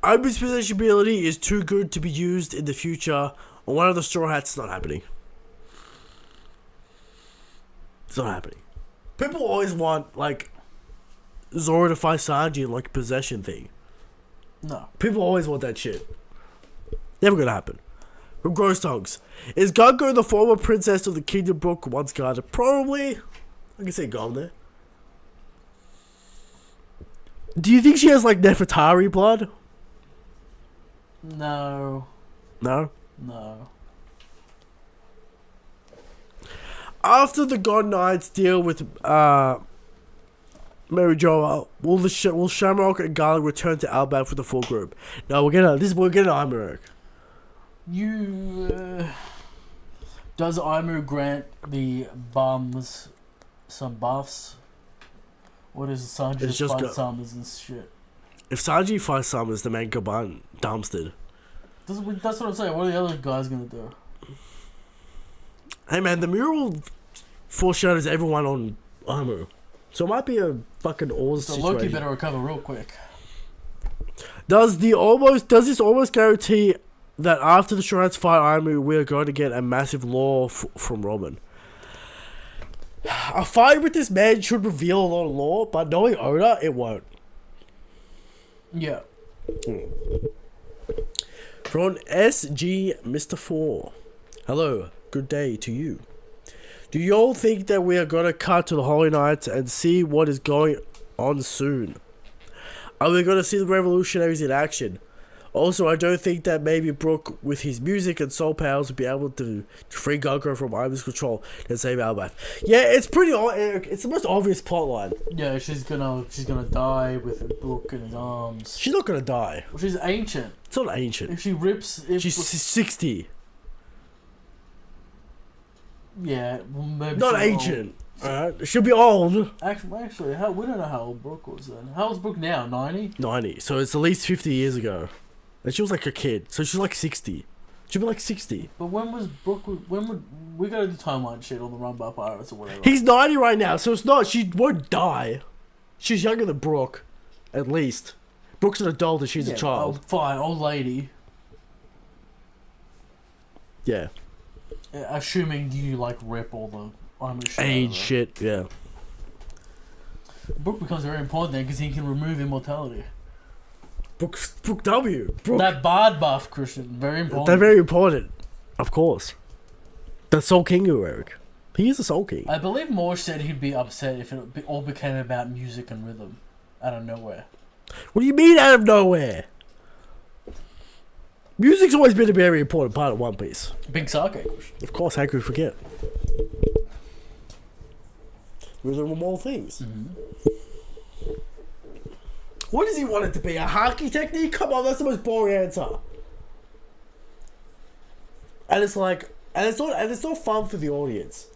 Imu's possession ability is too good to be used in the future. On one of the Straw Hats, it's not happening. It's not happening. People always want, like, Zoro to fight Sanji in, like, a possession thing. No. People always want that shit. Never gonna happen. From Gross Tongues. Is Gunko the former princess of the Kingdom Book once guarded? Probably. I can say gone there. Do you think she has, like, Nefertari blood? No. No? No. After the God Knights deal with Mary Joa, will Shamrock and Garlic return to Outback for the full group? No, we're getting Imu. Does Imu grant the bums some buffs? What is Sanji It's just fight summers and shit? If Sanji fights summers, the man Gaban dumpstered. That's what I'm saying. What are the other guys gonna do? Hey man, the mural foreshadows everyone on Imu. So it might be a fucking Oz So situation. Loki better recover real quick. Does this almost guarantee that after the Shrines fight Imu, we are going to get a massive lore from Robin? A fight with this man should reveal a lot of lore, but knowing Oda, it won't. Yeah. From SG Mr. 4. Hello, good day to you. Do you all think that we are going to cut to the Holy Nights and see what is going on soon? Are we going to see the revolutionaries in action? Also, I don't think that maybe Brook, with his music and soul powers, will be able to free Gunko from Ivan's control and save Albaf. Yeah, it's pretty. It's the most obvious plotline. Yeah, she's gonna die with a book in his arms. She's not gonna die. Well, she's ancient. It's not ancient. If she rips, She's 60. Yeah, well, maybe Not ancient. Alright, she'll be old. Actually, we don't know how old Brooke was then. How old's Brooke now? 90? 90. So it's at least 50 years ago. And she was like a kid. So she's like 60. She'll be like 60. But when was Brooke? When would we gotta do timeline shit on the Run by Pirates or whatever? He's 90 right now, so it's not. She won't die. She's younger than Brooke, at least. Brooke's an adult and she's a child. Oh, fine, old lady. Yeah. Assuming you like rip all the armor shit. Age shit, yeah. Brooke becomes very important then because he can remove immortality. Brooke W. Brooke. That bard buff, Christian, very important. They're very important. Of course. The Soul King, Eric. He is a Soul King. I believe Morsh said he'd be upset if it all became about music and rhythm out of nowhere. What do you mean out of nowhere? Music's always been a very important part of One Piece. Big sake, Christian. Of course, how could we forget? Rhythm of all things. Mm-hmm. What does he want it to be? A hockey technique? Come on, that's the most boring answer. And it's like, and it's not fun for the audience.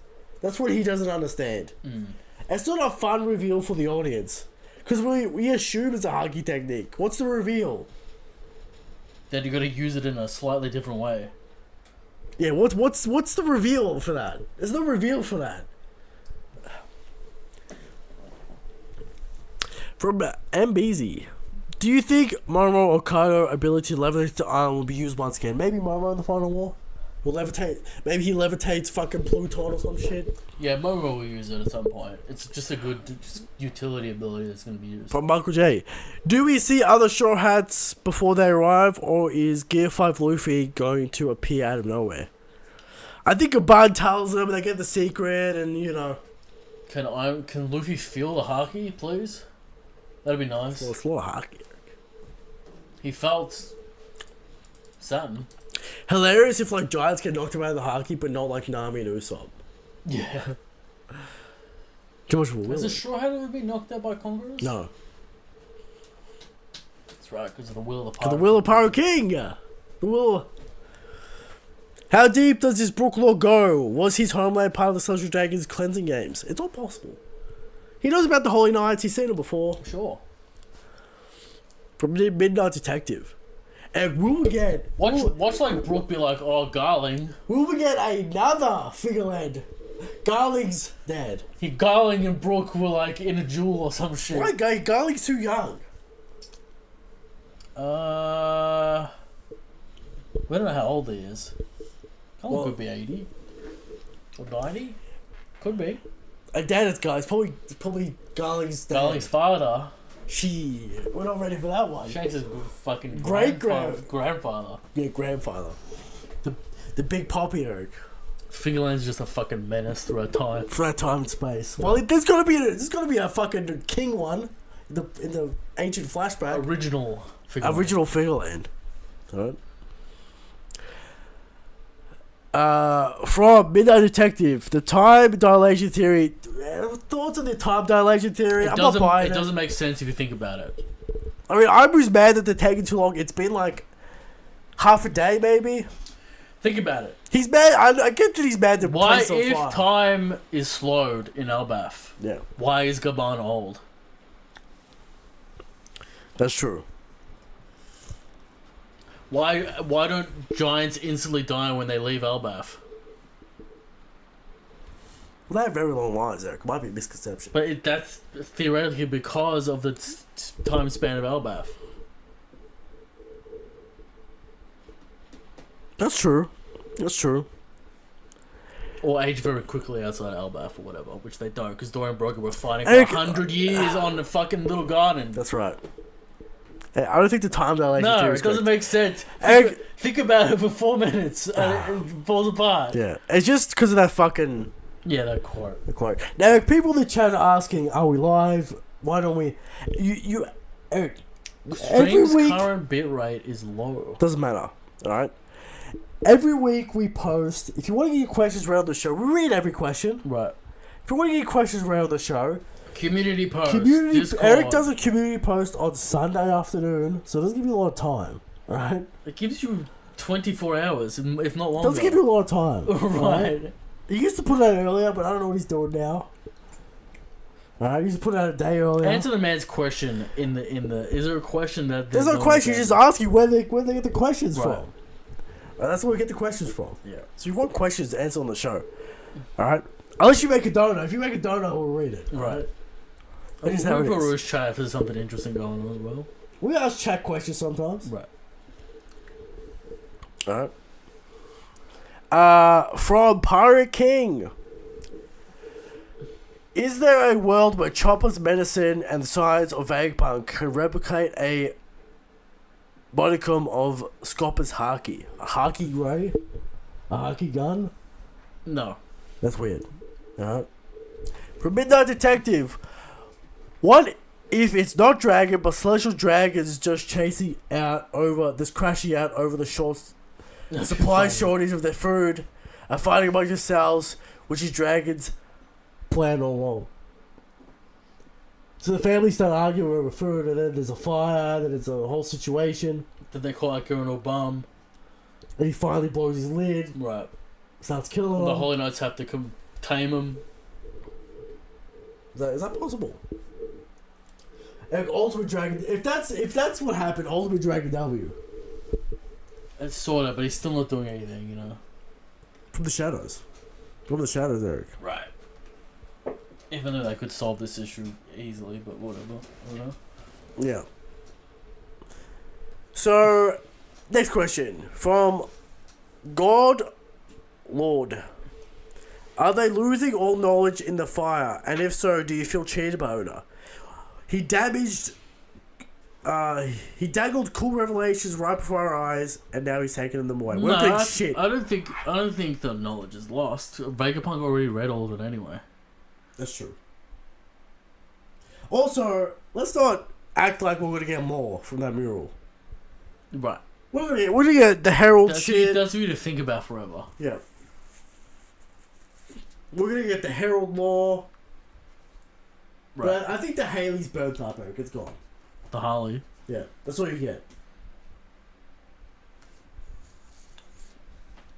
That's what he doesn't understand. Mm. It's not a fun reveal for the audience because we assume it's a hockey technique. What's the reveal? Then you got to use it in a slightly different way. Yeah, what's the reveal for that? There's no reveal for that. From MBZ. Do you think Momo Okado ability to leverage the island will be used once again? Maybe Momo in the final war? Will levitate. Maybe he levitates fucking Pluton or some shit. Yeah, Momo will use it at some point. It's just a good utility ability that's going to be used. From Michael J. Do we see other Straw Hats before they arrive, or is Gear 5 Luffy going to appear out of nowhere? I think a bud tells them, they get the secret, and you know. Can Luffy feel the haki, please? That'd be nice. Well, it's a lot of haki. He felt something. Hilarious if like Giants get knocked out of the haki, but not like Nami and Usopp. Yeah. Too much of a will. Has a Straw Hat ever been knocked out by Conquerors? No. That's right, because of the will of the The Pirate. will of Pyro King. The will. How deep does this Brook Lore go? Was his homeland part of the Celestial Dragon's cleansing games? It's all possible. He knows about the Holy Knights. He's seen it before. Sure. From the Midnight Detective. And will we get... Watch like Brook be like, oh, Garling. Will we get another figurehead? Garling's dead. Garling and Brook were like in a duel or some shit. Why, Garling's too young. We don't know how old he is. Garling could be 80 or 90. Could be. And dad is guys. Probably Garling's dad. Garling's father. Shit. We're not ready for that one. Shanks' fucking grandfather. Yeah, grandfather. The big poppy Eric. Fingerland's just a fucking menace throughout time. Throughout time and space. Well, there's gotta be a fucking king one in the ancient flashback. Original Fingerland. Original Fingerland. Alright. From Midnight Detective, the time dilation theory. Thoughts on the time dilation theory? I'm not buying it. It doesn't make sense if you think about it. I mean, Imu's mad that they're taking too long. It's been like half a day, maybe. Think about it. He's mad. I get that he's mad that Why, plane's on if fire. time is slowed in Elbaf, Yeah, why is Gaban old? that's true. Why don't giants instantly die when they leave Elbaf? Well, they have very long lives, Eric. It might be a misconception. But that's theoretically because of the time span of Elbaf. That's true. That's true. Or age very quickly outside Elbaf or whatever, which they don't, because Dorian Broker were fighting Eric, for 100 years on the fucking little garden. That's right. Hey, I don't think the time dilation No, theory it is doesn't correct. make sense. Eric, Think about it for 4 minutes and it falls apart. yeah, it's just because of that fucking Yeah, that quote. the quote. Now, Eric, people in the chat are asking, "Are we live? Why don't we?" You, Eric. Every Stream's week current bitrate is low. doesn't matter. All right. Every week we post. If you want to get your questions around the show, we read every question. Right. If you want to get your questions around the show, Community post. Discord. Eric does a community post on Sunday afternoon, so it doesn't give you a lot of time. All right. It gives you 24 hours, if not longer. Doesn't give you a lot of time. Right. He used to put it out earlier, but I don't know what he's doing now. Alright, he used to put it out a day earlier. Answer the man's question in the. Is there a question that? There's no question. You just ask you where they get the questions Right. from. That's where we get the questions from. Yeah. So you want questions to answer on the show. Alright? Unless you make a donut. If you make a donut, we'll read it. Right. That is We how it put is. Rouge chat if there's something interesting going on as well. We ask chat questions sometimes. Right. Alright. From Pirate King. Is there a world where Chopper's medicine and the science of Vegapunk can replicate a modicum of Scopper's Haki? A Haki ray? A Haki gun? No. That's weird. Alright. From Midnight Detective. What if it's not Dragon, but Celestial Dragons just crashing out over the supply shortage of their food and fighting among yourselves, which is Dragon's plan all along. So the family start arguing over food, and then there's a fire, then it's a whole situation. Did they call out Colonel Bum? And he finally blows his lid, Right. starts killing them. The Holy Knights have to tame him. Is that possible? And Ultimate Dragon, if that's what happened, Ultimate Dragon W. It's sort of, but he's still not doing anything, you know. From the shadows. Eric. Right. Even though they could solve this issue easily, but whatever. I don't know. Yeah. So, next question from God Lord. Are they losing all knowledge in the fire? And if so, do you feel cheated by Oda? He damaged... he dangled cool revelations right before our eyes, and now he's taking them away. We're doing shit. I don't think the knowledge is lost. Vegapunk already read all of it anyway. That's true. Also, let's not act like we're gonna get more from that mural. Right. We're gonna get the Herald shit. That's for you to think about forever. Yeah. We're gonna get the Herald lore. Right. But I think the Haley's burnt up, Eric. It's gone. The Harley. Yeah, that's all you get.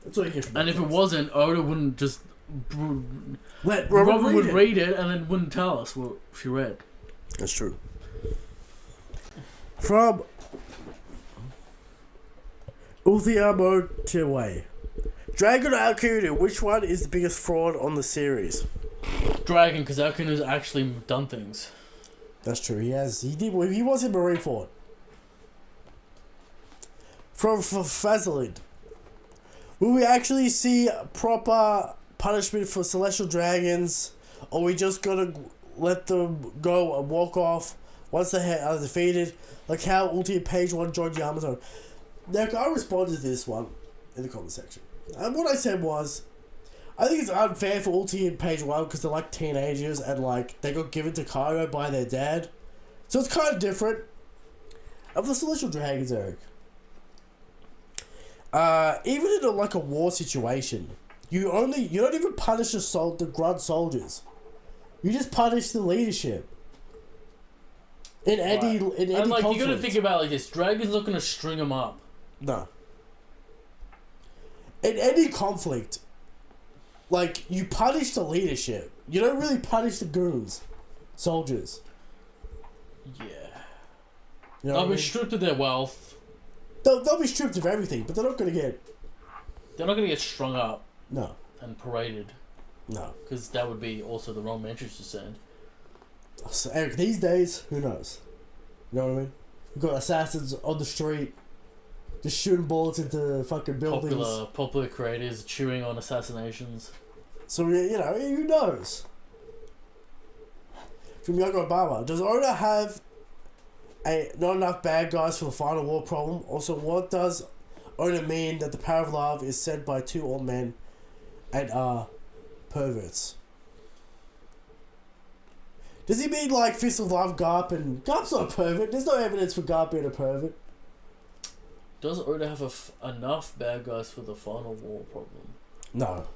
That's all you get. And if it wasn't, Oda wouldn't just... Let Robin would read it and then wouldn't tell us what she read. That's true. From Ultiamo Tiway. Dragon or Alcuna, which one is the biggest fraud on the series? Dragon, because Alcuna's actually done things. That's true. He has. He did. He was in Marineford. From Fazalid. Will we actually see proper punishment for celestial dragons, or we just gonna let them go and walk off once they are defeated, like how Ultimate Page 1 joined Yamato? Now, I responded to this one in the comment section, and what I said was, I think it's unfair for Ulti and Page 1 because they're like teenagers and like they got given to Kaido by their dad. So it's kind of different. Of the Celestial Dragons, Eric. Even in like a war situation, you don't even punish the grunt soldiers. You just punish the leadership. In any and like conflict. you gotta think about it like this: Dragon's not gonna string them up. No. In any conflict, like, you punish the leadership. You don't really punish the goons. Soldiers. Yeah. You know They'll be stripped of their wealth. They'll be stripped of everything, but they're not going to get... They're not going to get strung up. No. And paraded. No. Because that would be also the wrong message to send. So, Eric, these days, who knows? You know what I mean? We've got assassins on the street, just shooting bullets into fucking buildings. Popular creators chewing on assassinations. So, you know, who knows? From Yoko Obama, does Oda have not enough bad guys for the final war problem? Also, what does Oda mean that the power of love is sent by two old men and are perverts? Does he mean like Fist of Love, Garp, and Garp's not a pervert? There's no evidence for Garp being a pervert. Does Oda have enough bad guys for the final war problem? No.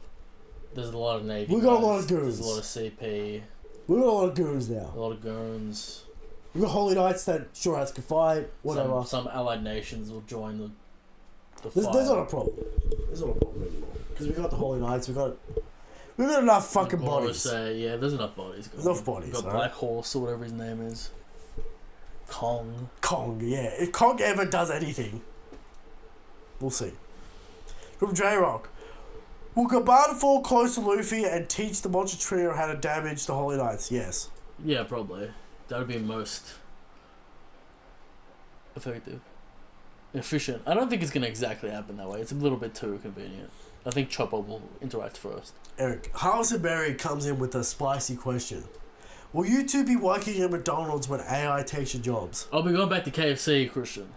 There's a lot of Navy We got guys. a lot of goons. There's a lot of CP. We got a lot of goons now. A lot of goons. We got Holy Knights that sure has can fight, whatever. Some allied nations will join the fight. There's not a problem. There's not a problem anymore. Because we got the Holy Knights, we got enough fucking bodies. Yeah, there's enough bodies. Enough bodies. We got Black Horse or whatever his name is. Kong, yeah. If Kong ever does anything, we'll see. From J-Rock. Will Gabata fall close to Luffy and teach the Monster Trio how to damage the Holy Knights? Yes. Yeah, probably. That would be most effective. Efficient. I don't think it's going to exactly happen that way. It's a little bit too convenient. I think Chopper will interact first. Eric, Harrison comes in with a spicy question. Will you two be working at McDonald's when AI takes your jobs? I'll be going back to KFC, Christian.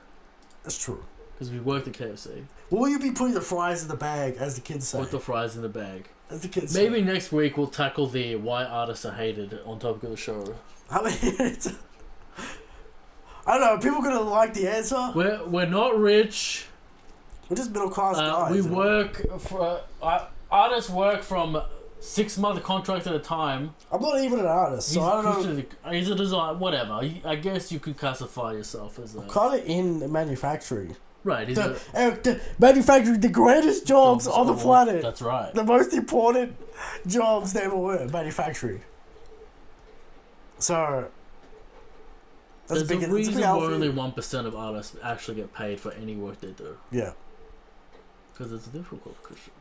That's true. Because we worked at KFC. Will you be putting the fries in the bag, as the kids say? Put the fries in the bag. As the kids say. Maybe next week we'll tackle the why artists are hated on topic of the show. I mean, I don't know. Are people going to like the answer? We're not rich. We're just middle class guys. We work for... artists work from 6-month contracts at a time. I'm not even an artist, so I don't know. He's a designer, whatever. I guess you could classify yourself as a... I'm kind of in manufacturing. Right. Manufacturing the greatest jobs on the planet. That's right. The most important jobs there ever were. Manufacturing. So... There's a reason why only 1% of artists actually get paid for any work they do. Yeah. Because it's difficult, Christian.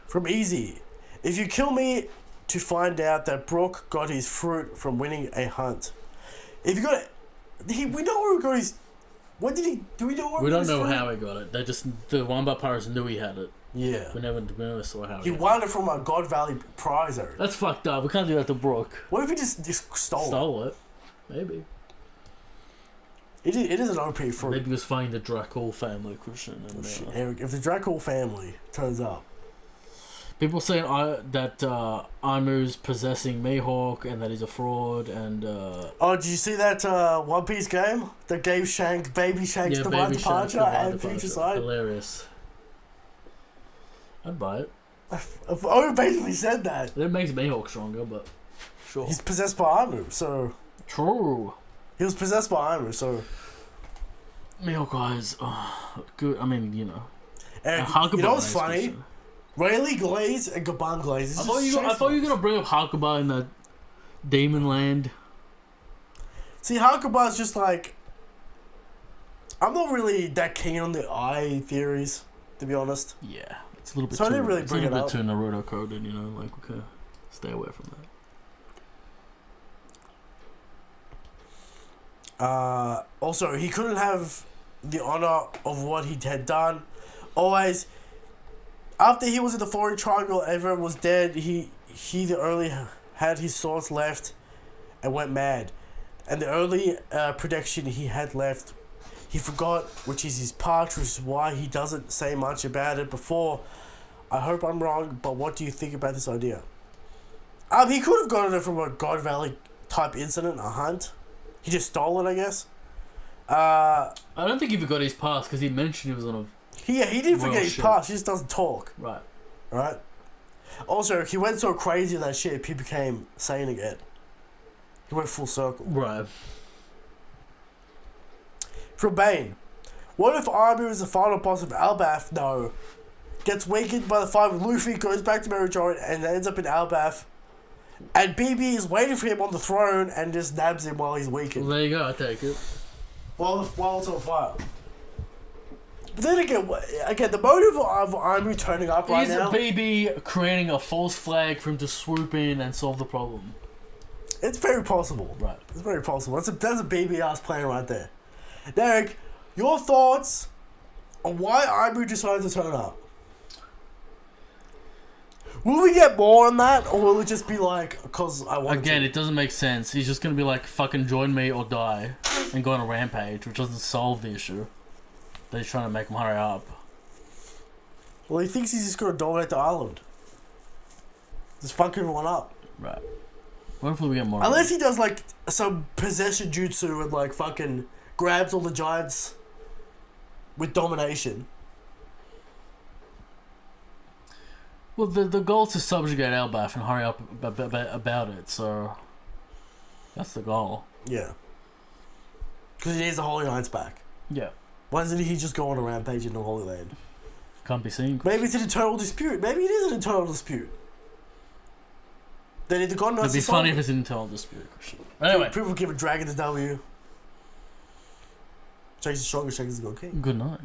From Easy. If you kill me to find out that Brook got his fruit from winning a hunt. If you got it... we know where he got his... What did he... Do we know where we he got don't his know fruit? how he got it. The Wamba Pirates knew he had it. Yeah. We never saw how He won it from a God Valley prize area. That's fucked up. We can't do that to Brooke. What if he just stole it? Stole it. Maybe. It is an OP fruit. Maybe he was fighting the Dracul family, Christian. And, Eric, if the Dracul family turns up. people saying that Imu's possessing Mihawk and that he's a fraud and... Oh, did you see that One Piece game? That gave Baby Shank's Divine Departure and Future Sight? Hilarious. I'd buy it. Oh, basically said that. It makes Mihawk stronger, but sure. He's possessed by Imu, so... True. He was possessed by Imu, so... Mihawk guys, good. I mean, you know. And you know what's funny? Rayleigh Glaze and Gaban Glaze. I thought you were gonna bring up Hakuba in that Demon Land. See, Hakuba's just like... I'm not really that keen on the eye theories, to be honest. Yeah. It's a little bit So I too, didn't really bring it up. too Naruto coded, you know, like, okay, stay away from that. Also, he couldn't have the honor of what he had done. Always, after he was in the Foreign Triangle, everyone was dead. He only had his swords left and went mad. And the only protection he had left, he forgot, which is his part, which is why he doesn't say much about it before. I hope I'm wrong, but what do you think about this idea? He could have gotten it from a God Valley type incident, a hunt. He just stole it, I guess. I don't think he forgot his past because he mentioned he was on a... He didn't forget his past, he just doesn't talk. Right. Right? Also, he went so crazy with that ship, he became sane again. He went full circle. Right. From Bane, what if Imu is the final boss of Albath? No. Gets weakened by the fight with Luffy, goes back to Meritron, and ends up in Albath. And BB is waiting for him on the throne and just nabs him while he's weakened. Well, there you go, I take it. While it's on fire. But then again, the motive of Imu turning up right now... Is BB creating a false flag for him to swoop in and solve the problem? It's very possible. Right. It's very possible. That's a BB-ass plan right there. Derek, your thoughts on why Imu decided to turn up? Will we get more on that, or will it just be like, because I want Again, it doesn't make sense. He's just going to be like, fucking join me or die, and go on a rampage, which doesn't solve the issue. They're just trying to make him hurry up. Well, he thinks he's just going to dominate the island. Just fuck everyone up. Right. What if we get more? Unless he does like some possession jutsu and like fucking grabs all the giants with domination. Well, the goal is to subjugate Elbaf and hurry up about it, so... That's the goal. Yeah. Because he needs the Holy Knights back. Yeah. Why doesn't he just go on a rampage in the Holy Land? Can't be seen. Maybe it's an internal dispute. Maybe it is an internal dispute. They need the God Knights. It'd be funny if it's an internal dispute. Anyway. People give a dragon the W. Shakes the strongest, Shakes the God King. Good night.